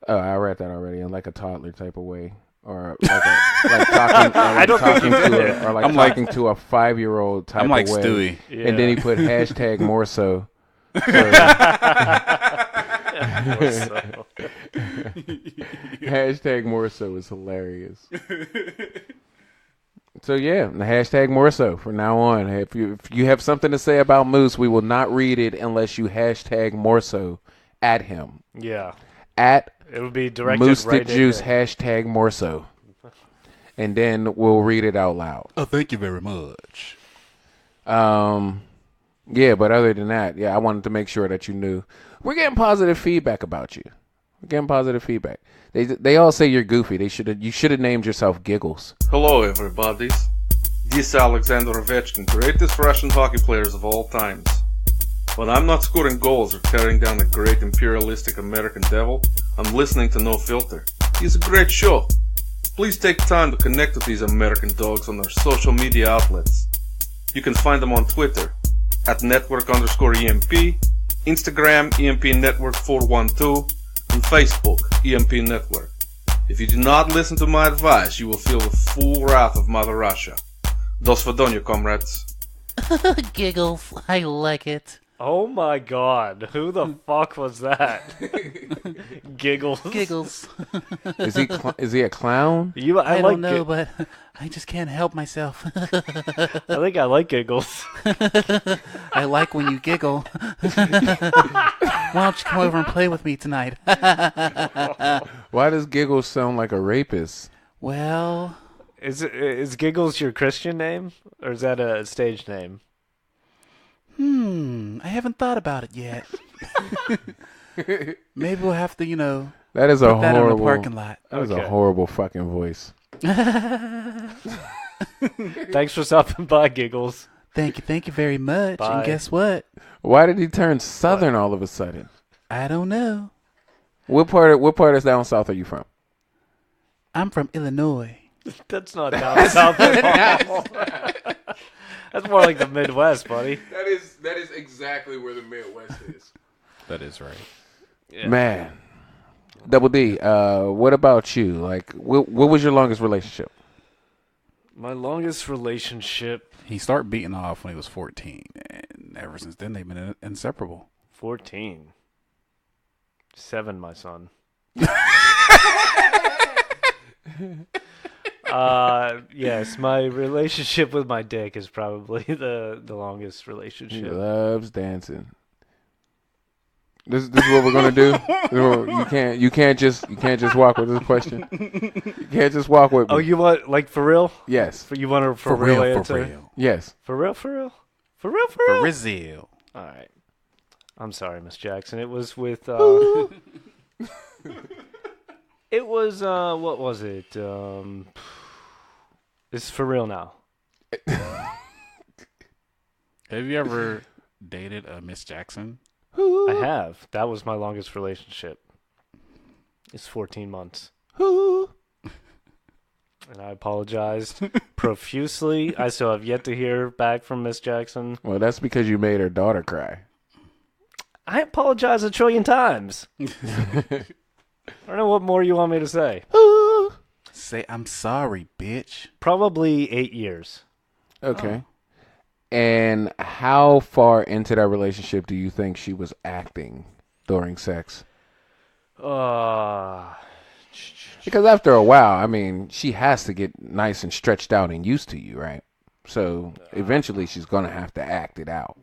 I read that already, in like a toddler type of way. Or like talking, I don't think talking you did to it. a, or like I'm like- talking to a 5-year-old type I'm like of way. Stewie. Yeah. And then he put hashtag more so. Hashtag more so is hilarious. So yeah, the hashtag more so from now on. If you have something to say about Moose, we will not read it unless you hashtag more so at him. Yeah. At It would be directed Moose right the Juice at hashtag more so. And then we'll read it out loud. Oh, thank you very much. Yeah, but other than that, I wanted to make sure that you knew. We're getting positive feedback about you. We're getting positive feedback. They all say you're goofy. You should have named yourself Giggles. Hello, everybody. This is Alexander Ovechkin, greatest Russian hockey players of all times. When I'm not scoring goals or tearing down a great imperialistic American devil, I'm listening to No Filter. It's a great show. Please take time to connect with these American dogs on their social media outlets. You can find them on Twitter at network_EMP, Instagram EMP Network 412, and Facebook EMP Network. If you do not listen to my advice, you will feel the full wrath of Mother Russia. Dos Svidaniya, comrades. Giggles, I like it. Oh my god, who the fuck was that? Giggles. Giggles. Is he a clown? I like don't know, but I just can't help myself. I think I like Giggles. I like when you giggle. Why don't you come over and play with me tonight? Why does Giggles sound like a rapist? Well, Is Giggles your Christian name? Or is that a stage name? I haven't thought about it yet. Maybe we'll have to, That is a put that in the horrible parking lot. That is a Okay. horrible fucking voice. Thanks for stopping by, Giggles. Thank you very much. Bye. And guess what? Why did he turn southern all of a sudden? I don't know. What part of down south are you from? I'm from Illinois. That's not down south at all. That's more like the Midwest, buddy. That is exactly where the Midwest is. That is right. Yeah. Man. Double D, what about you? Like, what was your longest relationship? My longest relationship, He started beating off when he was 14, and ever since then they've been inseparable. 14. 7, my son. Yes, my relationship with my dick is probably the longest He relationship. loves dancing. This is what we're gonna do. You can't just walk with this question. You can't just walk with me. Oh, you want, like, for real? Yes. You want a for real answer? Yes. For real? For real? For real? For For real? Rizzo. All right. I'm sorry, Miss Jackson. It was with. It was. What was it? It's for real now. Have you ever dated a Miss Jackson? I have. That was my longest relationship. It's 14 months. And I apologized profusely. I still have yet to hear back from Miss Jackson. Well, that's because you made her daughter cry. I apologize 1 trillion times. I don't know what more you want me to say. Say, I'm sorry, bitch. Probably 8 years. Okay. And how far into that relationship do you think she was acting during sex? Because after a while, I mean, she has to get nice and stretched out and used to you, right? So eventually she's going to have to act it out.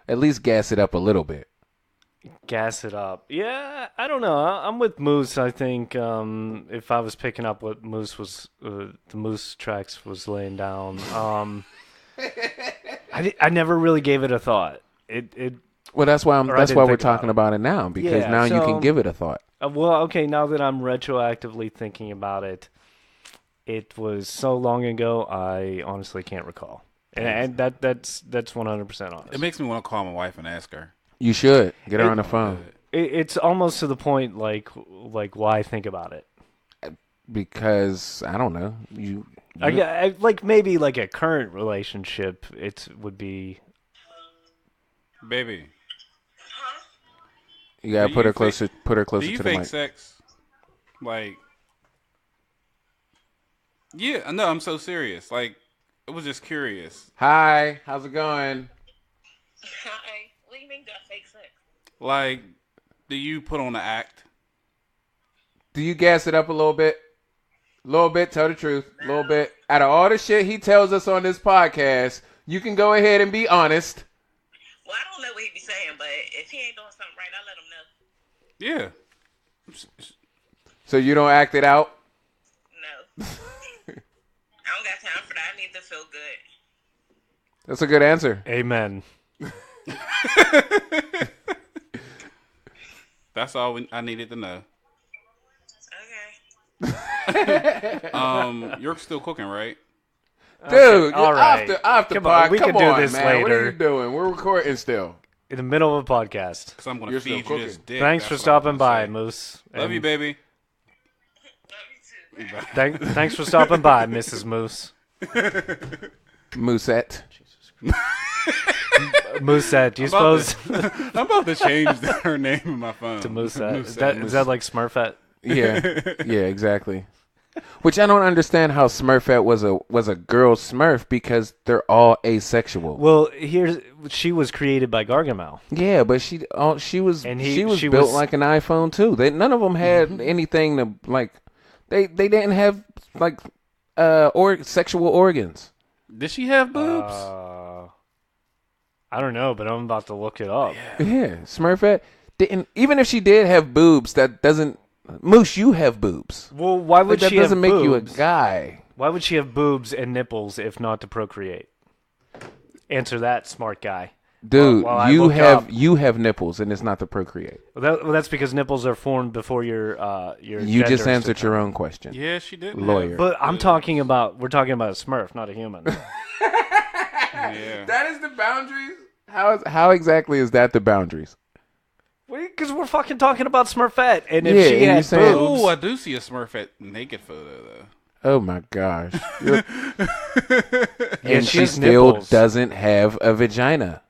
At least gas it up a little bit. Gas it up. Yeah, I don't know. I'm with Moose. I think if I was picking up what Moose was, the Moose tracks was laying down, I never really gave it a thought. Well, that's why we're talking about it now, because now you can give it a thought. Well, okay, now that I'm retroactively thinking about it, it was so long ago, I honestly can't recall. And that's 100% honest. It makes me want to call my wife and ask her. You should. Get her on the phone. It's almost to the point, like why think about it? Because, I don't know. Like maybe like a current relationship, it would be... Baby. You gotta put her closer to the mic. Do you fake sex? Like, yeah, no, I'm so serious. Like, I was just curious. Hi, how's it going? Hi. What do you mean, do I fake sex? Like, do you put on the act? Do you gas it up a little bit? A little bit, tell the truth. A little bit. Out of all the shit he tells us on this podcast, you can go ahead and be honest. Well, I don't know what he be saying, but if he ain't doing something right, I let him know. Yeah. So you don't act it out? No. I don't got time for that. I need to feel good. That's a good answer. Amen. That's all I needed to know. Okay. You're still cooking, right? Dude, okay, all right. After Come on, we can do on, this man. later. What are you doing? We're recording still. In the middle of a podcast. Because I'm going You're to feed still you this cooking. dick. Thanks for That's what I'm stopping gonna by, say. Moose. Love you, baby. Love you too. Thanks for stopping by, Mrs. Moose. Moosette. Moosette, do you suppose? I'm about to change her name in my phone. To Moosette. Is that like Smurfette? Yeah, exactly. Which I don't understand how Smurfette was a girl Smurf, because they're all asexual. Well, she was created by Gargamel. Yeah, but she was she built was- like an iPhone too. None of them had anything to like. They didn't have like or sexual organs. Did she have boobs? I don't know, but I'm about to look it up. Yeah, Smurfette didn't. Even if she did have boobs, that doesn't. Moose, you have boobs. Well, why would That she have doesn't make boobs? you a guy. Why would she have boobs and nipples if not to procreate? Answer that, smart guy. Dude, While I you look have up- you have nipples, and it's not to procreate. Well, that's because nipples are formed before your You gender just is answered your determined. own question. Yeah, she did. Lawyer. But we're talking about a Smurf, not a human. Yeah. That is the boundaries. How exactly is that the boundaries? Because we're fucking talking about Smurfette, and if Yeah, she and you're had saying- boobs, Oh, I do see a Smurfette naked photo though. Oh my gosh! Yeah, And she she has still nipples. doesn't have a vagina.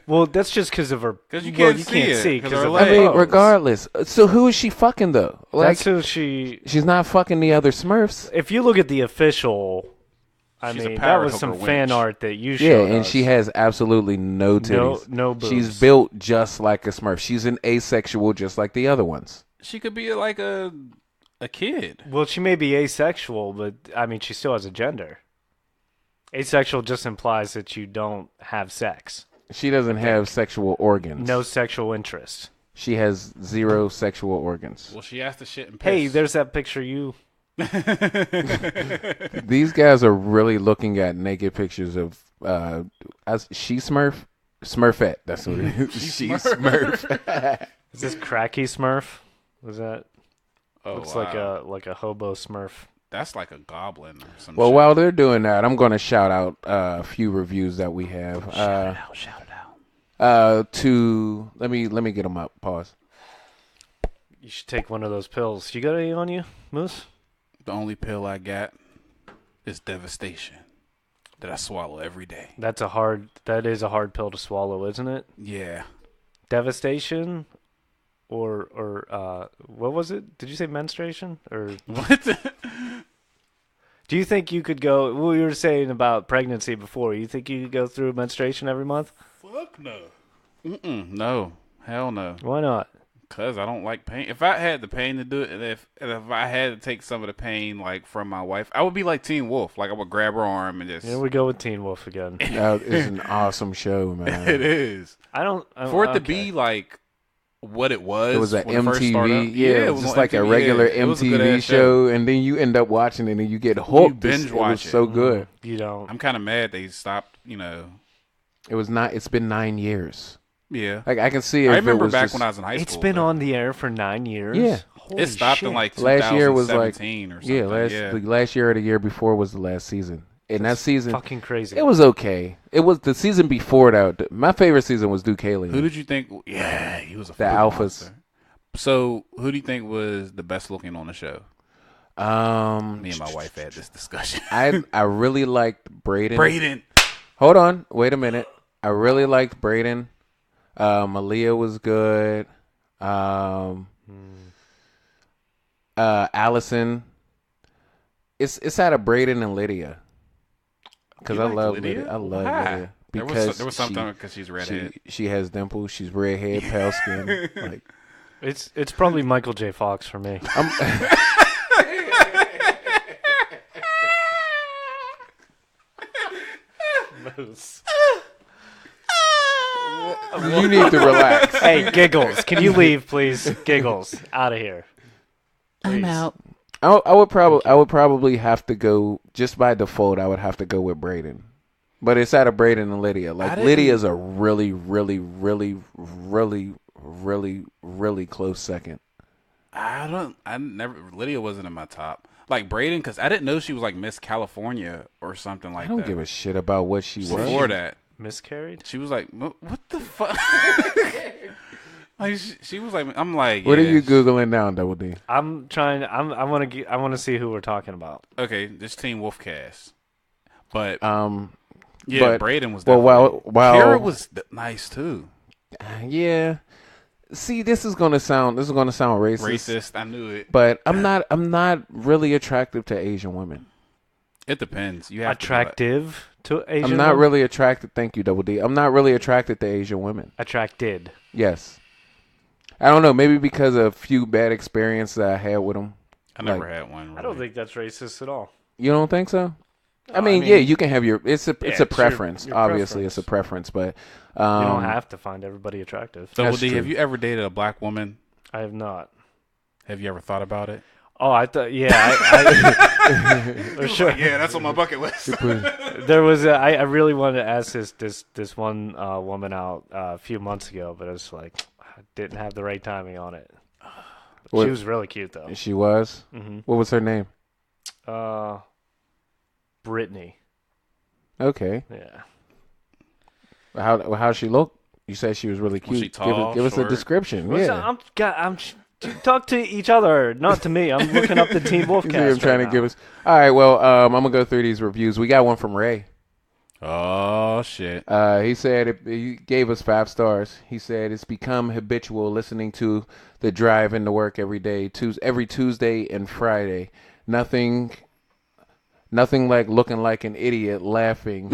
well, that's just because of her. 'Cause you well, can't you see can't it, see 'cause because her of I legs. her mean, boobs. regardless. So who is she fucking though? Like, That's who she. she's not fucking the other Smurfs. If you look at the official, I She's a mean, that power was hooker some winch. fan art that you Yeah, showed and us. she has absolutely no titties. no boobs. She's built just like a Smurf. She's an asexual, just like the other ones. She could be like a kid. Well, she may be asexual, but I mean, she still has a gender. Asexual just implies that you don't have sex, She doesn't have sexual organs. no sexual interest. She has 0 sexual organs. Well, she has to shit and piss. Hey, there's that picture you. These guys are really looking at naked pictures of She Smurf? Smurfette. That's what it is. She Smurf. Is this Cracky Smurf? Was that? Oh, Looks wow. like a hobo Smurf. That's like a goblin or some Well, shit. while they're doing that, I'm going to shout out a few reviews that we have. Shout it out. Let me get them up. Pause. You should take one of those pills. You got any on you, Moose? The only pill I got is devastation that I swallow every day. That is a hard pill to swallow, isn't it? Yeah. Devastation, or what was it? Did you say menstruation? Or What? do you think you could go? Well, you were saying about pregnancy before. You think you could go through menstruation every month? Fuck no. No. Hell no. Why not? Cause I don't like pain. If I had the pain to do it, and if I had to take some of the pain like from my wife, I would be like Teen Wolf. Like I would grab her arm and just. Here we go with Teen Wolf again. That is an awesome show, man. It is. For it to be like what it was. It was an when it first MTV. started. Yeah, it was just like a regular MTV show, and then you end up watching it and you get hooked. You binge watch it. So good. You don't. I'm kind of mad they stopped. It was not. It's been 9 years. Yeah. Like I can see it. I remember it was back just, when I was in high school. It's been on the air for 9 years. Yeah. Holy It stopped shit. in like last year was like 2017 or something. the last year or the year before was the last season, and that season fucking crazy. It was okay. It was the season before that. My favorite season was Duke Haley. Who did you think? Yeah, he was a the Alphas. monster. So who do you think was the best looking on the show? Me and my wife had this discussion. I really liked Braden. Braden. Hold on, wait a minute. I really liked Braden. Aaliyah was good. Allison. It's out of Braden and Lydia. Because I love Lydia. I love Lydia. Because there was something because she's redhead. She has dimples. She's redhead, pale skin. Like it's probably Michael J. Fox for me. You need to relax. Hey, Giggles, can you leave, please? Giggles, out of here. Please. I'm out. I would probably have to go just by default. I would have to go with Braden, but it's out of Braden and Lydia. Like Lydia's a really, really, really, really, really, really close second. Lydia wasn't in my top. Like Braden, because I didn't know she was like Miss California or something like that. I don't give a shit about what she was. Before that. Miscarried? She was like, what the fuck? Like she was like, I'm like, what are you Googling now, Double D? I'm trying, I want to see who we're talking about. Okay, this Teen Wolf cast. But, but Braden was well, Kara was nice too. Yeah. See, this is gonna sound racist. Racist, I knew it. But I'm not really attractive to Asian women. It depends. You have attractive to Asian I'm not women? really attracted. Thank you, Double D. I'm not really attracted to Asian women. Attracted. Yes. I don't know. Maybe because of a few bad experiences that I had with them. I never had one. Really. I don't think that's racist at all. You don't think so? I mean, yeah, you can have your. It's a preference. Your Obviously, preference. it's a preference, but You don't have to find everybody attractive. Double D, have you ever dated a black woman? I have not. Have you ever thought about it? Oh, I thought, I sure. Yeah, that's on my bucket list. There was I really wanted to ask this one woman out a few months ago, but I was like, I didn't have the right timing on it. She was really cute though. She was. Mm-hmm. What was her name? Brittany. Okay. Yeah. How she look? You said she was really cute. Was she tall, give us a short? description. Listen, I'm talk to each other, not to me. I'm looking up the Teen Wolf You see cast. what I'm trying to give us. All right. Well, I'm gonna go through these reviews. We got one from Ray. Oh shit. He said he gave us 5 stars. He said it's become habitual listening to the drive into work every day, every Tuesday and Friday. Nothing like looking like an idiot laughing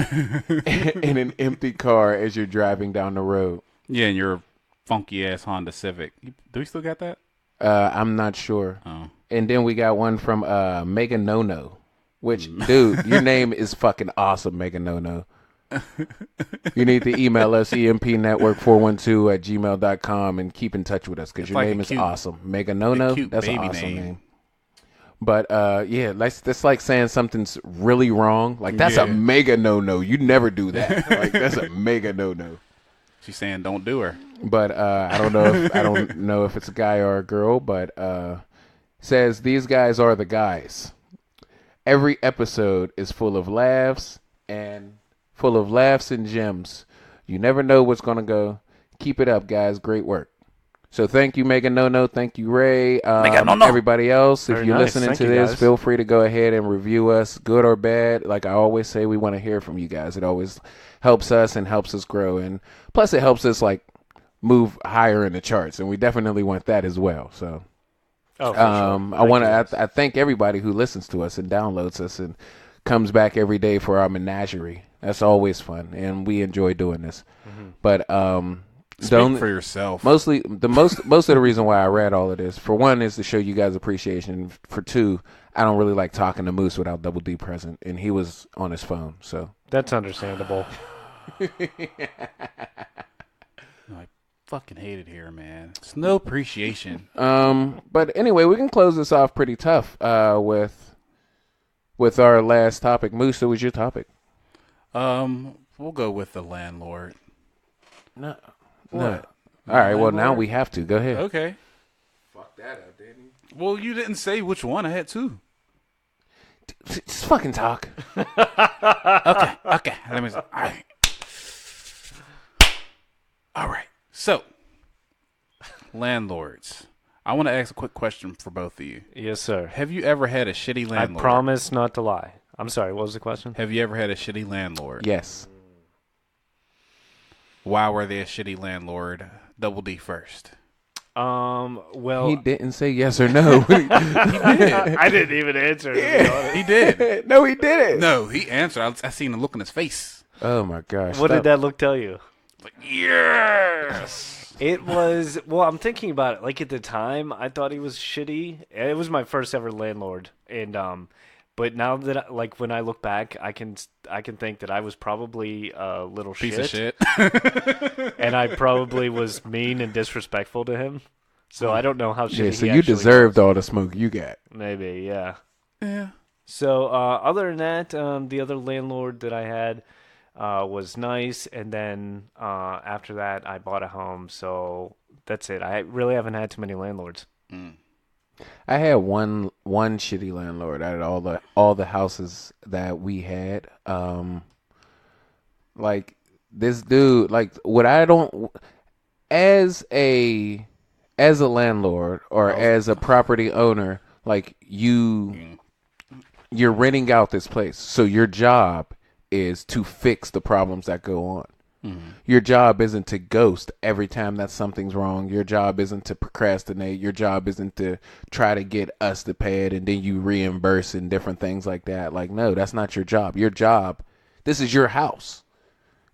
in an empty car as you're driving down the road. Yeah, and your funky ass Honda Civic. Do we still got that? I'm not sure. Oh. And then we got one from Mega No, which, dude, your name is fucking awesome, Mega No. You need to email us, empnetwork412@gmail.com, and keep in touch with us because your name is awesome. Mega No, that's an awesome name. But, yeah, that's like saying something's really wrong. Like, that's a mega no-no. You never do that. Like, that's a mega no-no. She's saying don't do her. But I don't know if it's a guy or a girl, but says these guys are the guys. Every episode is full of laughs and gems. You never know what's going to go. Keep it up, guys. Great work. So thank you, Mega No. Thank you, Ray. Everybody else, if you're listening to this, feel free to go ahead and review us, good or bad. Like I always say, we want to hear from you guys. It always helps us and helps us grow. And plus it helps us like move higher in the charts. And we definitely want that as well. So sure. I thank everybody who listens to us and downloads us and comes back every day for our menagerie. That's always fun. And we enjoy doing this. Mm-hmm. But Speak for yourself. Most of the reason why I read all of this, for one, is to show you guys appreciation. For two, I don't really like talking to Moose without Double D present, and he was on his phone, so that's understandable. I fucking hate it here, man. It's no appreciation. But anyway, we can close this off pretty tough with our last topic. Moose, what was your topic? We'll go with the landlord. No. All right, well, now we have to. Go ahead. Okay. Fuck that up, didn't you? Well, you didn't say which one. I had two. Just fucking talk. Okay. Let me. All right. So, landlords. I want to ask a quick question for both of you. Yes, sir. Have you ever had a shitty landlord? I promise not to lie. I'm sorry, what was the question? Have you ever had a shitty landlord? Yes. Why were they a shitty landlord? Double D first. Well, he didn't say yes or no. He did. I didn't even answer. Yeah. He did. No, he didn't. No, he answered. I seen the look in his face. Oh my gosh! What did that look tell you? Like, yes. It was. Well, I'm thinking about it. Like at the time, I thought he was shitty. It was my first ever landlord, and but now that when I look back, I can think that I was probably a little piece of shit, and I probably was mean and disrespectful to him. So I don't know how shitty. Yeah, so he you actually deserved was. all the smoke you got. Maybe, yeah. Yeah. So other than that, the other landlord that I had was nice, and then after that, I bought a home. So that's it. I really haven't had too many landlords. Mm. I had one shitty landlord out of all the houses that we had. Like this dude, like what I don't as a landlord or as a property owner, like you're renting out this place, so your job is to fix the problems that go on. Mm-hmm. Your job isn't to ghost every time that something's wrong. Your job isn't to procrastinate. Your job isn't to try to get us to pay it and then you reimburse and different things like that. Like, no, that's not your job. Your job, this is your house.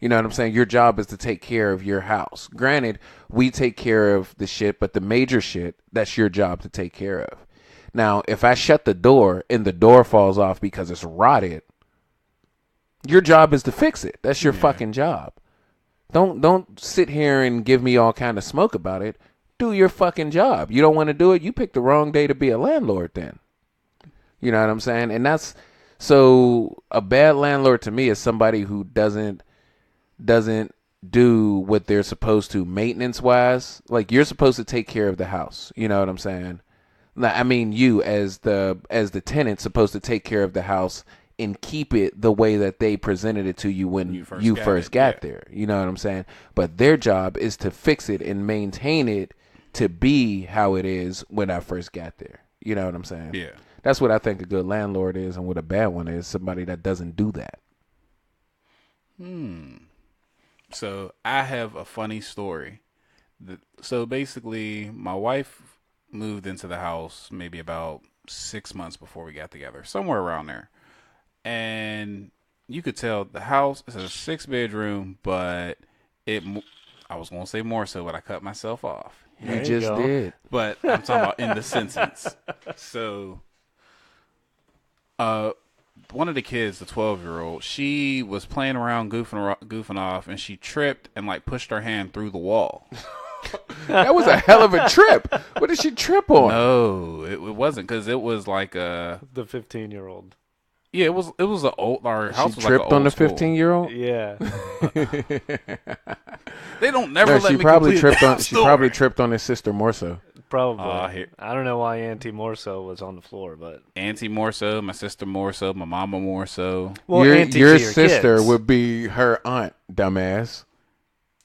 You know what I'm saying? Your job is to take care of your house. Granted, we take care of the shit, but the major shit, that's your job to take care of. Now, if I shut the door and the door falls off because it's rotted, your job is to fix it. That's your fucking job. Don't sit here and give me all kind of smoke about it. Do your fucking job. You don't want to do it, you picked the wrong day to be a landlord then. You know what I'm saying? And that's so a bad landlord to me is somebody who doesn't do what they're supposed to maintenance wise. Like you're supposed to take care of the house. You know what I'm saying? I mean, you as the tenant supposed to take care of the house and keep it the way that they presented it to you when you first got there. You know what I'm saying? But their job is to fix it and maintain it to be how it is when I first got there. You know what I'm saying? Yeah. That's what I think a good landlord is, and what a bad one is, somebody that doesn't do that. So I have a funny story. So basically, my wife moved into the house maybe about 6 months before we got together, somewhere around there. And you could tell the house is a 6-bedroom, but I was going to say more so, but I cut myself off. You just did. But I'm talking about in the sentence. So, one of the kids, the 12-year-old, she was playing around, goofing off, and she tripped and like pushed her hand through the wall. That was a hell of a trip. What did she trip on? No, it wasn't, because it was like the 15-year-old. Yeah, it was an old. Our house was tripped like on the school. 15-year-old. Yeah. They don't never let she me probably complete tripped on. that She story. probably tripped on his sister more so. Probably. I don't know why Auntie Morso was on the floor, but Auntie more so, my sister more so, my mama more so. well, your to sister kids. would be her aunt, dumbass.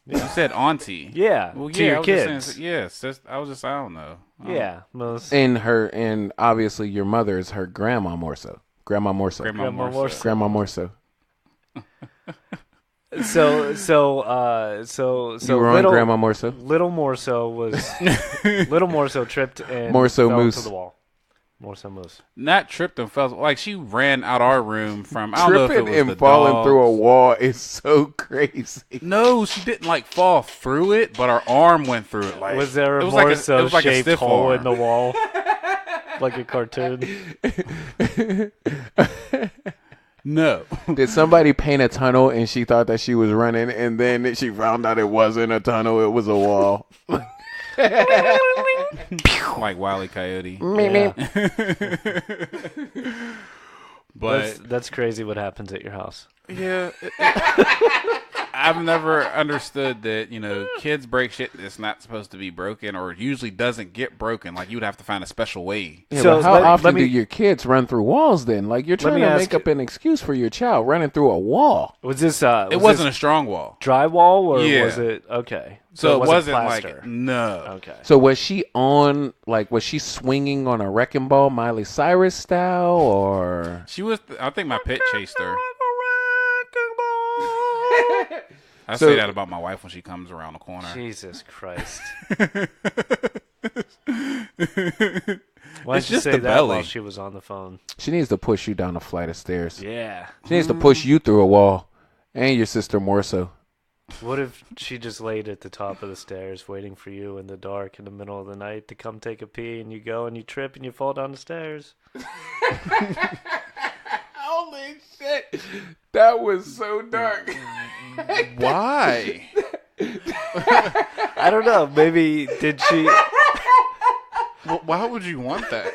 You said auntie. Yeah. Well, to your I was kids. just saying, yes, I don't know. Yeah. Most. And obviously your mother is her grandma more so. Grandma more so. Grandma more so. Grandma more so. So You were on Grandma Morso? Little Morso was Little Morso tripped and Morso fell Moose. to the wall. More so moose. Not tripped and fell. Like, she ran out our room from, I don't know if it Tripping was and the falling dogs. through a wall is so crazy. No, she didn't, like, fall through it, but her arm went through it. Like, Was there it a was more like so it was like a shaped stiff hole arm. in the wall? Like a cartoon? No. Did somebody paint a tunnel and she thought that she was running, and then she found out it wasn't a tunnel, it was a wall? Like Wile E. Coyote. Yeah. But That's crazy what happens at your house. yeah, I've never understood that, kids break shit that's not supposed to be broken or usually doesn't get broken. Like, you would have to find a special way. Yeah, So but how let often me- do your kids run through walls then? Like, you're trying me to ask make up an excuse for your child running through a wall. Was this It wasn't a strong wall. drywall or Yeah. was it okay? So it wasn't plaster. like, no. Okay. So was she swinging on a wrecking ball, Miley Cyrus style, or? She was, I think my pet chased her. I So- say that about my wife when she comes around the corner. Jesus Christ. Why It's did you just say the that belly. while she was on the phone? She needs to push you down a flight of stairs. Yeah. She needs to push you through a wall, and your sister more so. What if she just laid at the top of the stairs waiting for you in the dark in the middle of the night to come take a pee, and you go and you trip and you fall down the stairs? Holy shit! That was so dark. Why? I don't know. Maybe did she? Why would you want that?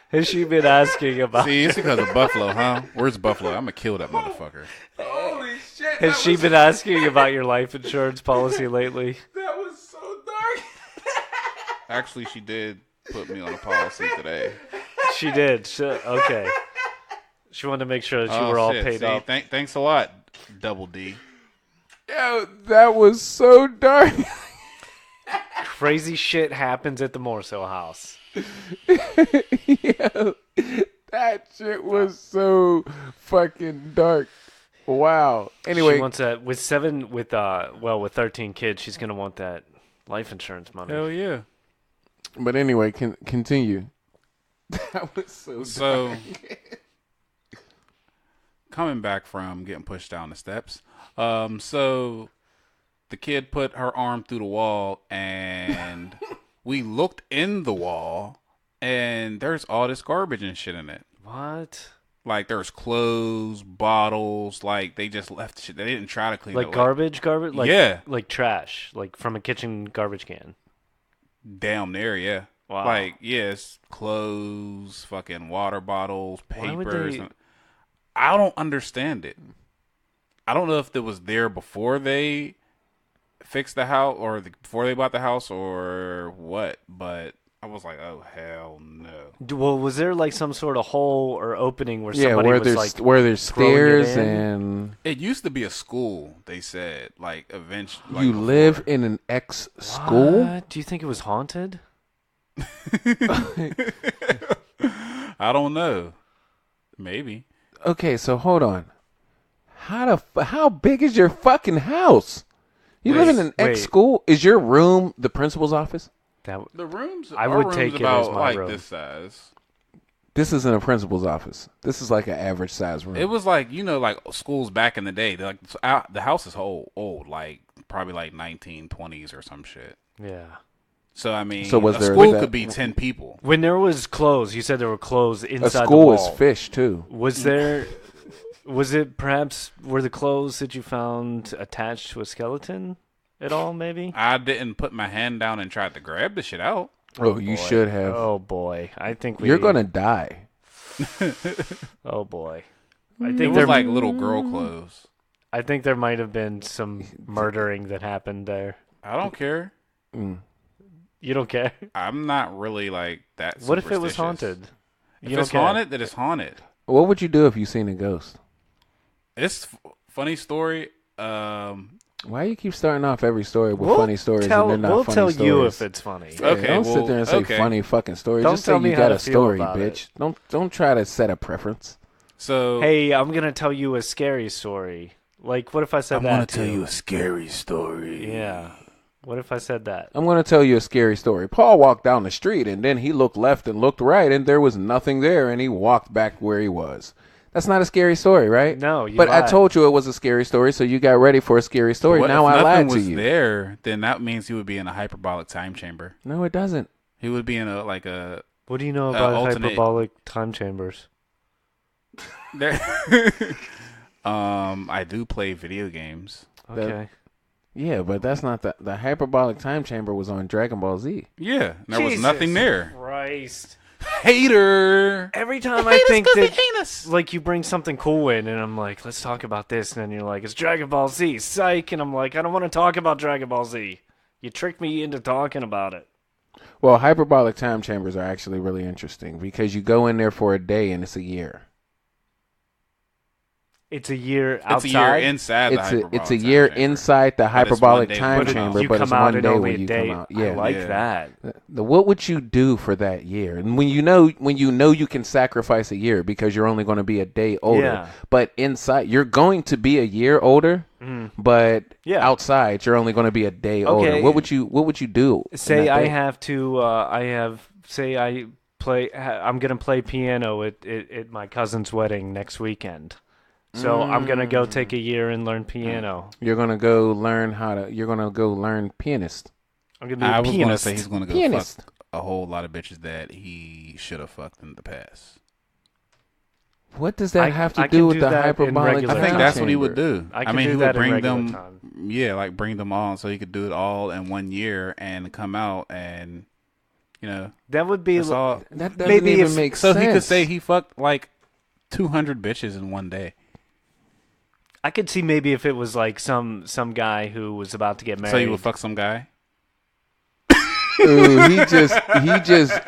Has she been asking about? See, it's because of Buffalo, huh? Where's Buffalo? I'm going to kill that motherfucker. Holy shit! Has she been asking about your life insurance policy lately? That was so dark. Actually, she did put me on a policy today. She did. Okay. She wanted to make sure that you were all paid See, up. Thanks a lot, Double D. Yo, that was so dark. Crazy shit happens at the Morso house. Yo, that shit was so fucking dark. Wow. Anyway, She wants that with 13 kids. She's gonna want that life insurance money. Hell yeah. but anyway, continue. That was so dark. So, coming back from getting pushed down the steps, so the kid put her arm through the wall, and we looked in the wall, and there's all this garbage and shit in it. What? Like, there's clothes, bottles, like, they just left shit. They didn't try to clean it. Like garbage? Like, yeah. Like trash, like from a kitchen garbage can. Damn near, yeah. Wow. Like, yes, clothes, fucking water bottles, Why would papers. they- I don't understand it. I don't know if it was there before they fixed the house or before they bought the house or what, but I was like, oh, hell no. Well, was there like some sort of hole or opening where Yeah, somebody where was there's like where there's throwing it stairs in? and It used to be a school, they said. Like, eventually. you live in an ex school? What? Do you think it was haunted? I don't know. Maybe. Okay, so hold on. How big is your fucking house? You live in an wait. ex school? Is your room the principal's office? That The rooms, I our would room's take it about as my like room. this size. This isn't a principal's office. This is like an average size room. It was like, like schools back in the day. Like, the house is old, like probably like 1920s or some shit. yeah. So I mean, So was a there school that- could be 10 people. When there was clothes, you said there were clothes a inside school the is wall. fish too. Was there? Was it perhaps were the clothes that you found attached to a skeleton at all? Maybe. I didn't put my hand down and tried to grab the shit out. Oh, you should have. Oh boy, I think You're gonna die. Oh boy, I It think was there. like little girl clothes. I think there might have been some murdering that happened there. I don't care. You don't care. I'm not really like that. What if it was superstitious. haunted? If You it's don't care. haunted, then it's haunted. What would you do if you seen a ghost? It's funny story. Why you keep starting off every story with We'll funny stories tell, and they're not we'll funny tell stories? you if it's funny. Yeah, Okay, don't sit well, there and say okay. funny fucking stories. Don't Just say tell me you how got to a feel story, about bitch. Don't try to set a preference. So Hey, I'm gonna tell you a scary story. Like, what if I said that? tell you a scary story. Yeah. What if I said that? I'm going to tell you a scary story. Paul walked down the street, and then he looked left and looked right, and there was nothing there, and he walked back where he was. That's not a scary story, right? No, you But lied. I told you it was a scary story, so you got ready for a scary story. What Now if I lied nothing to was you. there, then that means he would be in a hyperbolic time chamber. No, it doesn't. He would be in a What do you know about alternate- hyperbolic time chambers? there. I do play video games. Okay. Yeah, but that's not the hyperbolic time chamber was on Dragon Ball Z. Yeah, there was nothing there. Christ. Hater. Every time I think that, like, you bring something cool in, and I'm like, let's talk about this, and then you're like, it's Dragon Ball Z, psych, and I'm like, I don't want to talk about Dragon Ball Z. You tricked me into talking about it. Well, hyperbolic time chambers are actually really interesting because you go in there for a day and it's a year. It's a year outside. It's a year inside the hyperbolic It's a year time chamber. inside the But it's hyperbolic one day time when you come chamber, You but come it's out one in day only when a you day. come out. I Yeah. like Yeah. that. What would you do for that year? And when you know you can sacrifice a year because you're only going to be a day older. Yeah. But inside you're going to be a year older, but Yeah. outside you're only going to be a day older. Okay. What would you do? in Say that I day? have to. I'm gonna play piano at my cousin's wedding next weekend. So I'm gonna go take a year and learn piano. You're gonna go learn pianist. I'm gonna be I a was going to pianist. say he's going to go Pianist. fuck a whole lot of bitches that he should have fucked in the past. What does that I have to can do with do the that in hyperbolic regular I think time that's what he chamber? would do. I can mean, do he that would in bring regular them, time. bring them on so he could do it all in 1 year and come out and, That would be that's all. That doesn't Maybe even if- make So sense. he could say he fucked like 200 bitches in 1 day. I could see maybe if it was like some guy who was about to get married. So you would fuck some guy? Ooh, he just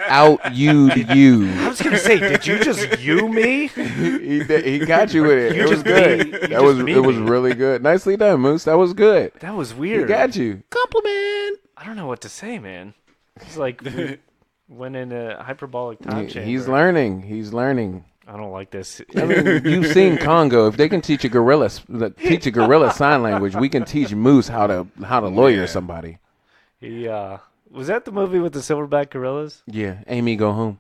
out you. I was gonna say, did you just me? He got you with it. You It was just good. me- you That just was me it was me. really good. Nicely done, Moose. That was good. That was He weird. got you. Compliment. I don't know what to say, man. It's like we went in a hyperbolic time chamber. He's learning. He's learning. I don't like this. I mean, you've seen Congo. If they can teach a gorilla sign language, we can teach Moose how to lawyer somebody. He was that the movie with the silverback gorillas? Yeah, Amy, go home.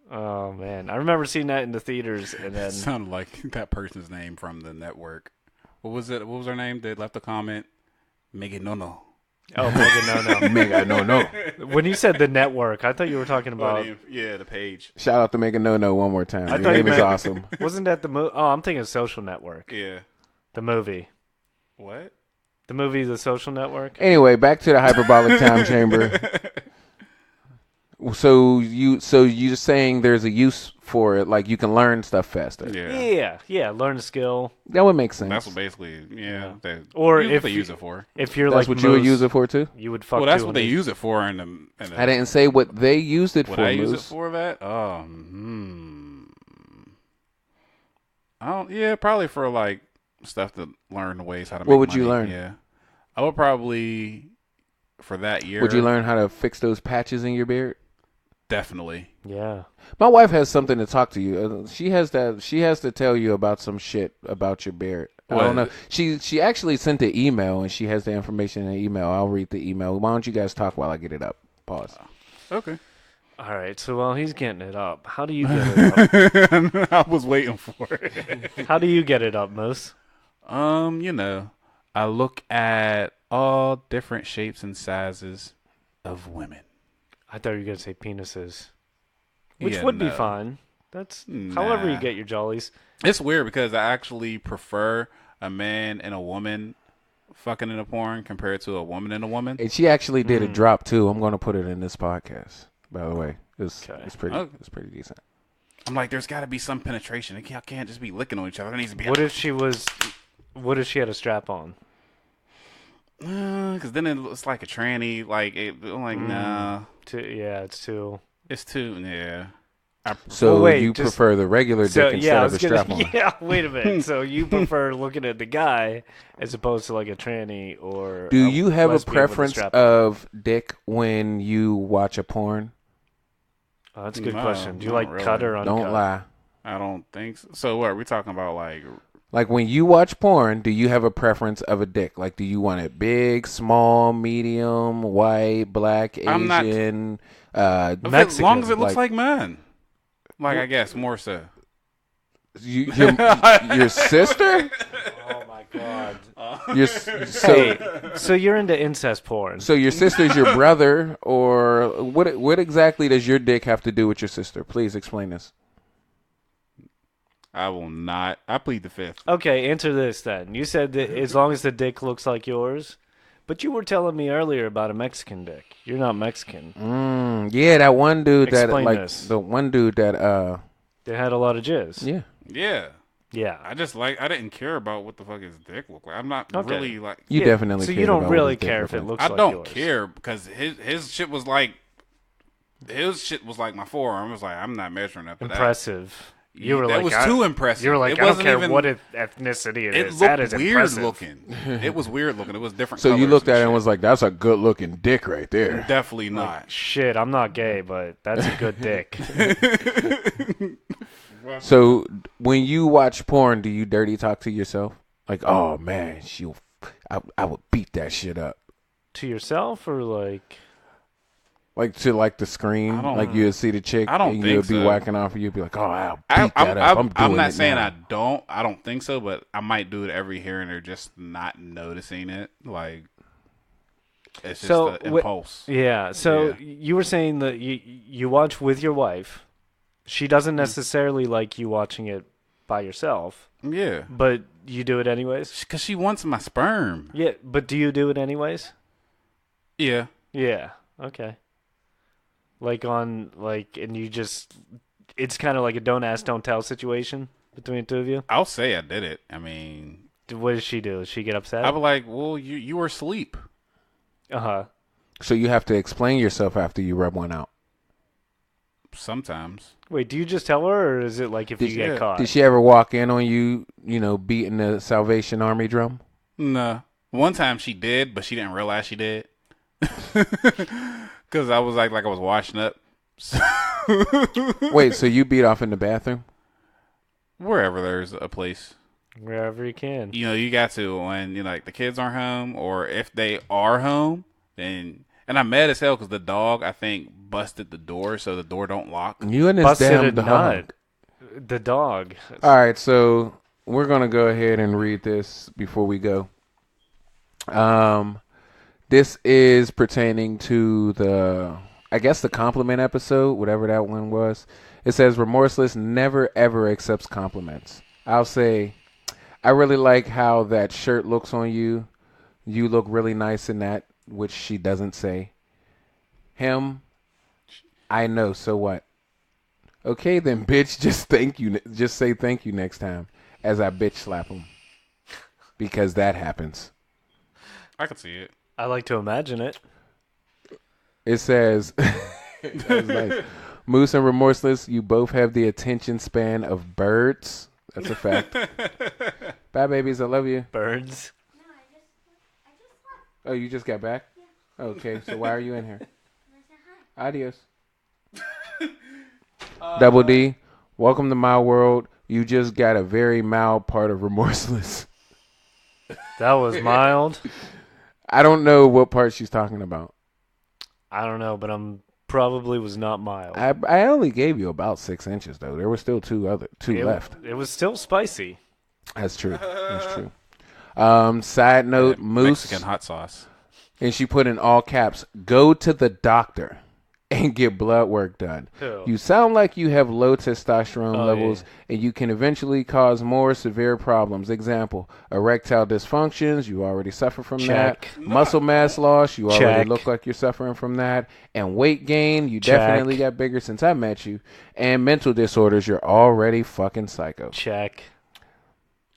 Oh man, I remember seeing that in the theaters, and then Sounded like that person's name from the network. What was it? What was her name? They left a comment. Megan no. oh Megan, no. Mega no. When you said the network, I thought you were talking about. Yeah, the page. Shout out to Mega No one more time. I Your thought you name is meant- awesome. Wasn't that the movie? Oh, I'm thinking of Social Network. Yeah. The movie. What? The movie, The Social Network. Anyway, back to the hyperbolic time chamber. So you're saying there's a use for it, like you can learn stuff faster. Yeah. Learn a skill. That would make sense. That's what basically, they, Or usually if they you- use it for. If you're That's like what you would Moose, use it for too. you would fuck. Well, that's what they 200. use it for. In the I didn't say what they used it Would for. I use it Moose. for that? I don't. Yeah, probably for like stuff to learn the ways how to. What make would you money. learn? Yeah, I would probably for that year. Would you learn how to fix those patches in your beard? Definitely. Yeah. My wife has something to talk to you. She has to tell you about some shit about your beard. I don't know. She actually sent the email and she has the information in the email. I'll read the email. Why don't you guys talk while I get it up? Pause. Okay. All right. So while he's getting it up, how do you get it up? I was waiting for it. How do you get it up, Moose? I look at all different shapes and sizes of women. I thought you were gonna say penises, which Yeah, would be no. fine. That's however you Nah. get your jollies. It's weird because I actually prefer a man and a woman fucking in a porn compared to a woman and a woman. And she actually did a drop too. I'm going to put it in this podcast. By the way, it's pretty. Okay. It's pretty decent. I'm like, there's got to be some penetration. It can't just be licking on each other. There needs to be. What if she had a strap on? Because then it's like a tranny. Like, I'm like, nah. It's too. It's too, yeah. So wait, you just- prefer the regular dick So instead yeah, I of a was gonna. strap on? Yeah, wait a minute. So you prefer looking at the guy as opposed to like a tranny or? Do you have a lesbian with preference strap on? of dick when you watch a porn? Oh, that's a good No, question. Do you not like really. cut or uncut? Don't lie. I don't think so. So what are we talking about? Like when you watch porn, do you have a preference of a dick? Like, do you want it big, small, medium, white, black, Asian, Mexican? As long as it looks like mine. Like, I guess more so. Your sister? Oh my god. So you're into incest porn. So your sister's your brother, or what exactly does your dick have to do with your sister? Please explain this. I will not. I plead the fifth. Okay, answer this then. You said that as long as the dick looks like yours, but you were telling me earlier about a Mexican dick. You're not Mexican. Yeah, that one dude Explain that this. the one dude that They had a lot of jizz. yeah. Yeah. Yeah. I didn't care about what the fuck his dick looked like. I'm not really like. You definitely. So cared you don't about really what his dick care looked if it like. looks I like don't yours. care because his shit was like. His shit was like my forearm. It was like, I'm not measuring up. Impressive. You were that like, was too impressive. You were like, it I don't wasn't care even, what ethnicity it is. It That looked is weird impressive. looking. It was weird looking. It was different. So you colors looked at it and shit. was like, "That's a good looking dick right there." Definitely not. Shit, I'm not gay, but that's a good dick. So when you watch porn, do you dirty talk to yourself? Like, oh man, I would beat that shit up. To yourself or like? Like to like the screen, like you would see the chick, I don't and think you'd be so. whacking off, and you'd be like, "Oh, I'll beat that up." I'm doing I'm not it saying now. I don't think so, but I might do it every here and there, just not noticing it. Like it's just an impulse. Yeah. So you were saying that you watch with your wife. She doesn't necessarily like you watching it by yourself. Yeah, but you do it anyways. Because she wants my sperm. Yeah, but do you do it anyways? Yeah. Yeah. Okay. And you just, it's kind of like a don't ask, don't tell situation between the two of you? I'll say I did it. I mean. What does she do? Does she get upset? I'll be like, well, you were asleep. Uh-huh. So you have to explain yourself after you rub one out. Sometimes. Wait, do you just tell her, or is it like if you get caught? Did she ever walk in on you, beating the Salvation Army drum? No. One time she did, but she didn't realize she did. Because I was like I was washing up. Wait, so you beat off in the bathroom? Wherever there's a place. Wherever you can. You got to when the kids aren't home, or if they are home, then. And I'm mad as hell because the dog, I think, busted the door so the door don't lock. You and this Busted damn a dog. nut. The dog. All right, so we're gonna go ahead and read this before we go. This is pertaining to the compliment episode, whatever that one was. It says, remorseless never ever accepts compliments. I'll say, I really like how that shirt looks on you. You look really nice in that, which she doesn't say. Him, I know, so what? Okay then, bitch, just say thank you next time as I bitch slap him. Because that happens. I can see it. I like to imagine it. It says, that was nice. Moose and remorseless, you both have the attention span of birds. That's a fact. Bye, babies. I love you. Birds. Oh, you just got back? Yeah. Okay, so why are you in here? Adios. Double D, welcome to my world. You just got a very mild part of remorseless. That was mild. I don't know what part she's talking about. I don't know, but probably was not mild. I only gave you about 6 inches though. There were still two left. It was still spicy. That's true. That's true. Side note, Moose Mexican hot sauce. And she put in all caps, go to the doctor and get blood work done. Ew. You sound like you have low testosterone levels, and you can eventually cause more severe problems. Example, erectile dysfunctions, you already suffer from that. Muscle mass loss, you already look like you're suffering from that. And weight gain, you definitely got bigger since I met you. And mental disorders, you're already fucking psycho. Check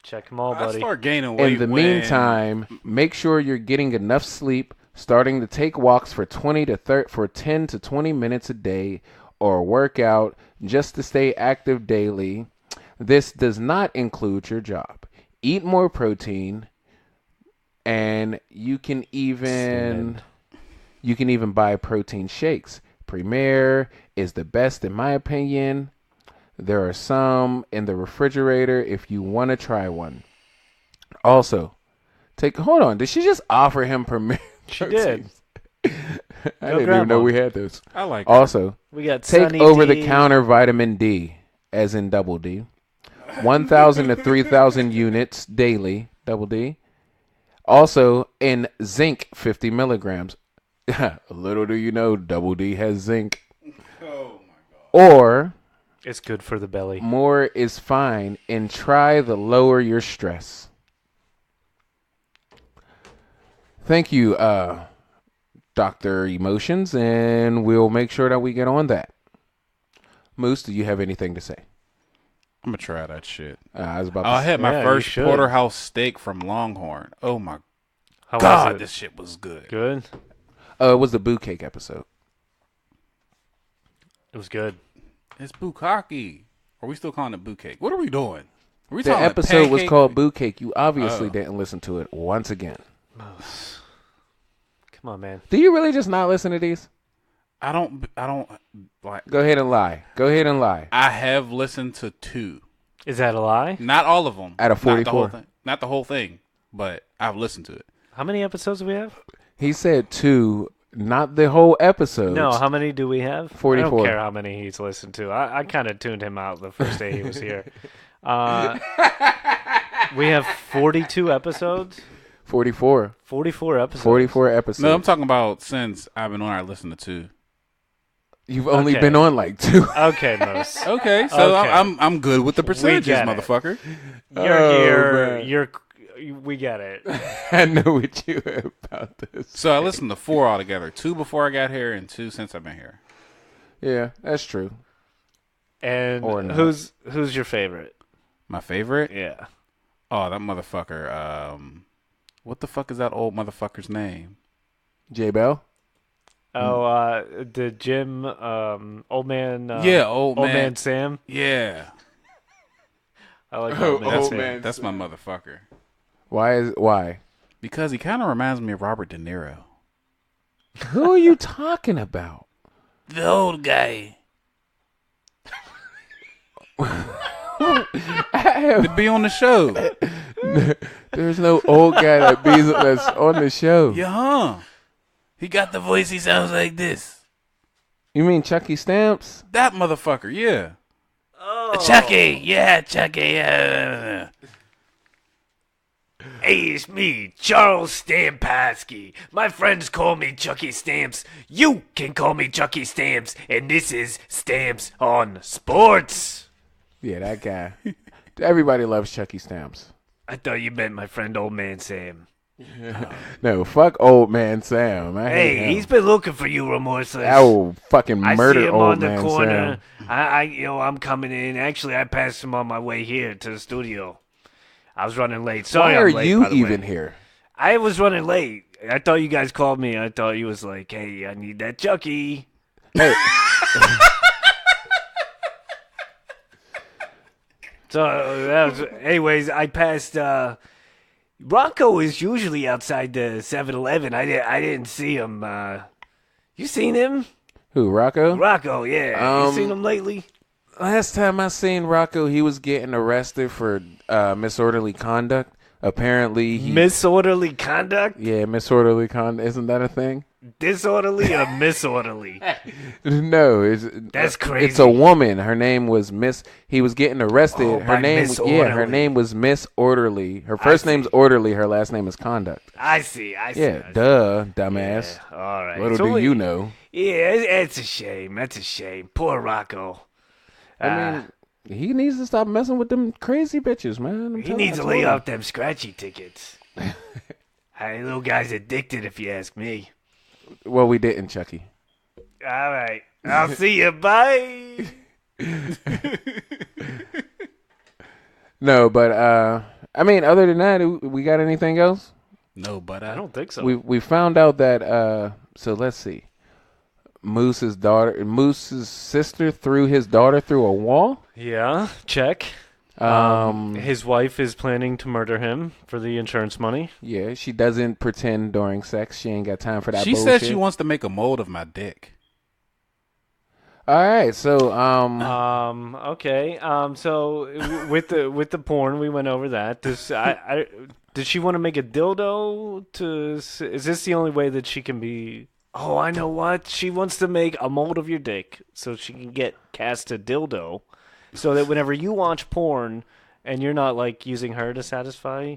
them all, buddy. I start gaining weight. In the meantime, make sure you're getting enough sleep, starting to take walks for 10 to 20 minutes a day, or work out just to stay active daily. This does not include your job. Eat more protein, and you can even buy protein shakes. Premier is the best in my opinion. There are some in the refrigerator if you want to try one. Also, hold on. Did she just offer him permission? She did. I didn't even know we had those. I like. Also, We got take Sunny over D. the counter vitamin D, as in double D. 1,000 to 3,000 units daily, double D. Also, in zinc, 50 milligrams. Little do you know, double D has zinc. Oh my god. Or It's good for the belly. more is fine, and try the lower your stress. Thank you, Dr. Emotions, and we'll make sure that we get on that. Moose, do you have anything to say? I'm gonna try that shit. I was about to I had my Yeah, first you should. porterhouse steak from Longhorn. Oh my How god, was it? this shit was good. Good. it was the boo cake episode. It was good. It's bukkake. Are we still calling it boo cake? What are we doing? Are we The talking episode was pancake? called Boo Cake. You obviously Oh. didn't listen to it once again. Come on, man. Do you really just not listen to these? I don't like. Go ahead and lie. Go ahead and lie. I have listened to 2. Is that a lie? Not all of them. Out of Not the whole 44. thing. Not the whole thing, but I've listened to it. How many episodes do we have? He said 2, not the whole episode. No, how many do we have? 44. I don't care how many he's listened to. I kind of tuned him out the first day he was here. We have 42 episodes. 44. 44 episodes. 44 episodes. No, I'm talking about since I've been on. I listened to 2. You've only Okay. been on like 2. Okay, Moose. Okay, so Okay. I'm good with the percentages, get it. motherfucker. You're Oh, here. man. We get it. I know what you about this. So I listened to 4 altogether. 2 before I got here, and 2 since I've been here. Yeah, that's true. And Or not. who's your favorite? My favorite? Yeah. Oh, that motherfucker. What the fuck is that old motherfucker's name? J Bell? Oh, the Jim, old man. Old man. Sam. Yeah, I like Oh, old man old Sam. man. that's my motherfucker. Why? Because he kind of reminds me of Robert De Niro. Who are you talking about? The old guy. To be on the show. There's no old guy that's on the show. Yeah, huh? He got the voice. He sounds like this. You mean Chucky Stamps? That motherfucker, yeah. Oh. Chucky, yeah, Chucky, yeah. Hey, it's me, Charles Stampasky. My friends call me Chucky Stamps. You can call me Chucky Stamps. And this is Stamps on Sports. Yeah, that guy. Everybody loves Chucky Stamps. I thought you meant my friend Old Man Sam. No, fuck old man Sam. I hate Hey, him. he's been looking for you, remorseless. I will fucking I murder see him old on the man corner. Sam. I'm coming in. Actually, I passed him on my way here to the studio. I was running late. Sorry, Why I'm are late, you by the even way. here? I was running late. I thought you guys called me. I thought you was like, hey, I need that Chucky. Hey, So, anyways, I passed. Rocco is usually outside the 7-Eleven. I didn't see him. You seen him? who, Rocco? Rocco, yeah. You seen Um, him lately? Last time I seen Rocco, he was getting arrested for misorderly conduct. Apparently, he Misorderly conduct? yeah, misorderly conduct. Isn't that a thing? Disorderly or misorderly? No, That's crazy. It's a woman. Her name was Miss. He was getting arrested. Oh, her by name, Miss yeah, her Orderly. name was Miss Orderly. Her first see. name's Orderly. Her last name is Conduct. I see. Yeah, duh, dumbass. Yeah, all right. Little So, do you know. Yeah, it's a shame. That's a shame. Poor Rocco. I mean, he needs to stop messing with them crazy bitches, man. He needs to lay off them scratchy tickets. Hey, little guy's addicted, if you ask me. Well, we didn't, Chucky. All right. I'll see you. Bye. No, but I mean, other than that, we got anything else? No, but I don't think so. We found out that so let's see. Moose's sister threw his daughter through a wall. Yeah, check. His wife is planning to murder him for the insurance money. Yeah, she doesn't pretend during sex. She ain't got time for that she bullshit. said she wants to make a mold of my dick. All right, so Okay. So with the porn, we went over that. This Did she want to make a dildo? Is this the only way that she can be? Oh, I know what. She wants to make a mold of your dick so she can get cast a dildo, so that whenever you watch porn and you're not like using her to satisfy,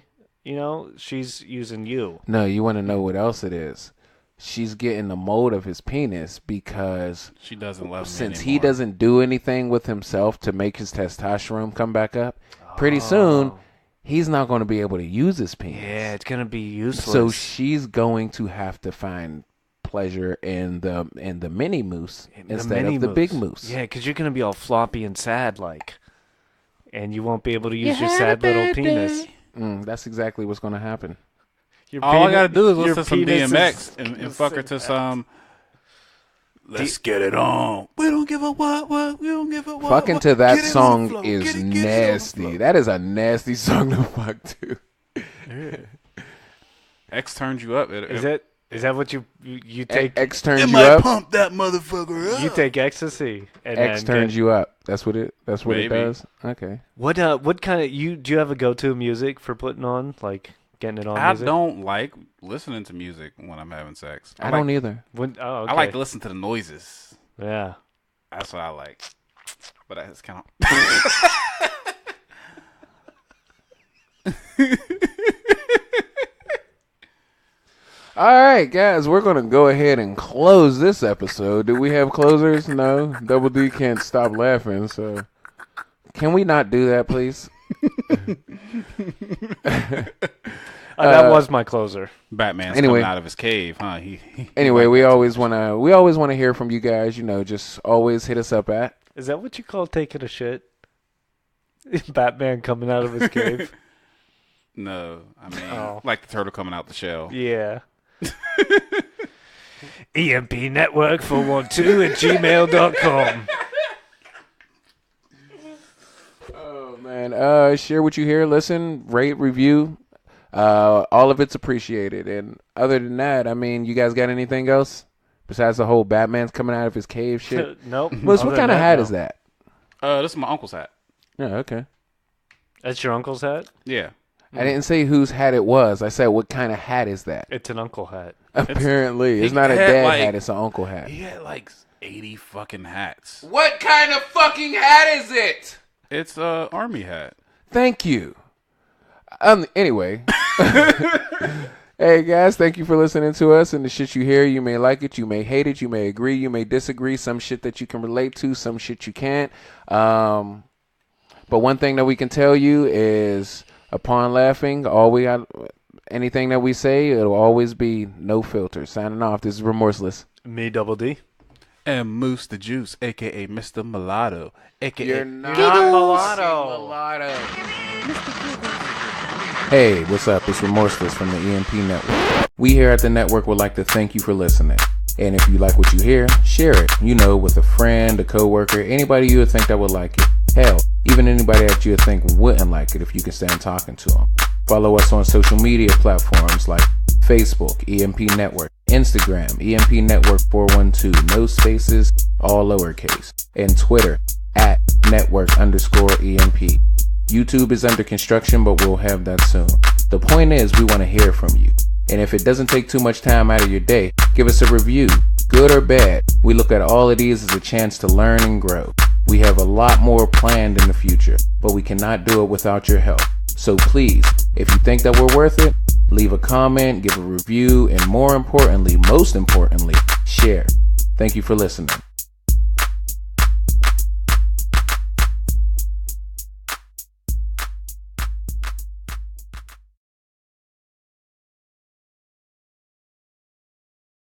she's using you. No, you want to know what else it is? She's getting the mold of his penis because she doesn't love him since anymore. he doesn't do anything with himself to make his testosterone come back up. Pretty soon, he's not going to be able to use his penis. Yeah, it's gonna be useless. So she's going to have to find pleasure in the mini moose instead of the big moose. Yeah, because you're gonna be all floppy and sad, and you won't be able to use your sad little penis. That's exactly what's going to happen. All I gotta do is listen to some DMX and fuck her to some. Let's get it on. We don't give a what. We don't give a what. Fucking to that song is nasty. That is a nasty song to fuck to. X turns you up. Is that what you take? X turns you up. Pump that motherfucker up. You take ecstasy. And X turns you up. That's what it does. Okay. What kind of do you have a go-to music for putting on, like getting it on? I music? don't like listening to music when I'm having sex. I don't either. Okay. I like to listen to the noises. Yeah. That's what I like. But that's kind of. All right, guys, we're going to go ahead and close this episode. Do we have closers? No. Double D can't stop laughing, so can we not do that, please? That was my closer. Batman's coming out of his cave, huh? Anyway, we always want to hear from you guys, just always hit us up at. Is that what you call taking a shit? Batman coming out of his cave? No, I mean, like the turtle coming out the shell. Yeah. EMP Network 412@gmail.com. Oh man, share what you hear, listen, rate, review. All of it's appreciated. And other than that, I mean, you guys got anything else besides the whole Batman's coming out of his cave shit? Nope. What kind of hat is that? This is my uncle's hat. Yeah, okay. That's your uncle's hat? Yeah. I didn't say whose hat it was. I said, what kind of hat is that? It's an uncle hat. Apparently. It's not a dad hat. It's an uncle hat. He had like 80 fucking hats. What kind of fucking hat is it? It's a army hat. Thank you. Anyway. Hey, guys, thank you for listening to us. And the shit you hear, you may like it, you may hate it, you may agree, you may disagree. Some shit that you can relate to, some shit you can't. But one thing that we can tell you is, upon laughing, anything that we say, it'll always be no filter. Signing off. This is Remorseless. Me, Double D. And Moose the Juice, a.k.a. Mr. Mulatto, a.k.a. You're not Mulatto. Hey, what's up? It's Remorseless from the EMP Network. We here at the network would like to thank you for listening. And if you like what you hear, share it. With a friend, a coworker, anybody you would think that would like it. Hell, even anybody that you would think wouldn't like it if you can stand talking to them. Follow us on social media platforms like Facebook, EMP Network, Instagram, EMP Network 412, no spaces, all lowercase, and Twitter @network_EMP. YouTube is under construction, but we'll have that soon. The point is, we want to hear from you. And if it doesn't take too much time out of your day, give us a review, good or bad. We look at all of these as a chance to learn and grow. We have a lot more planned in the future, but we cannot do it without your help. So please, if you think that we're worth it, leave a comment, give a review, and most importantly, share. Thank you for listening.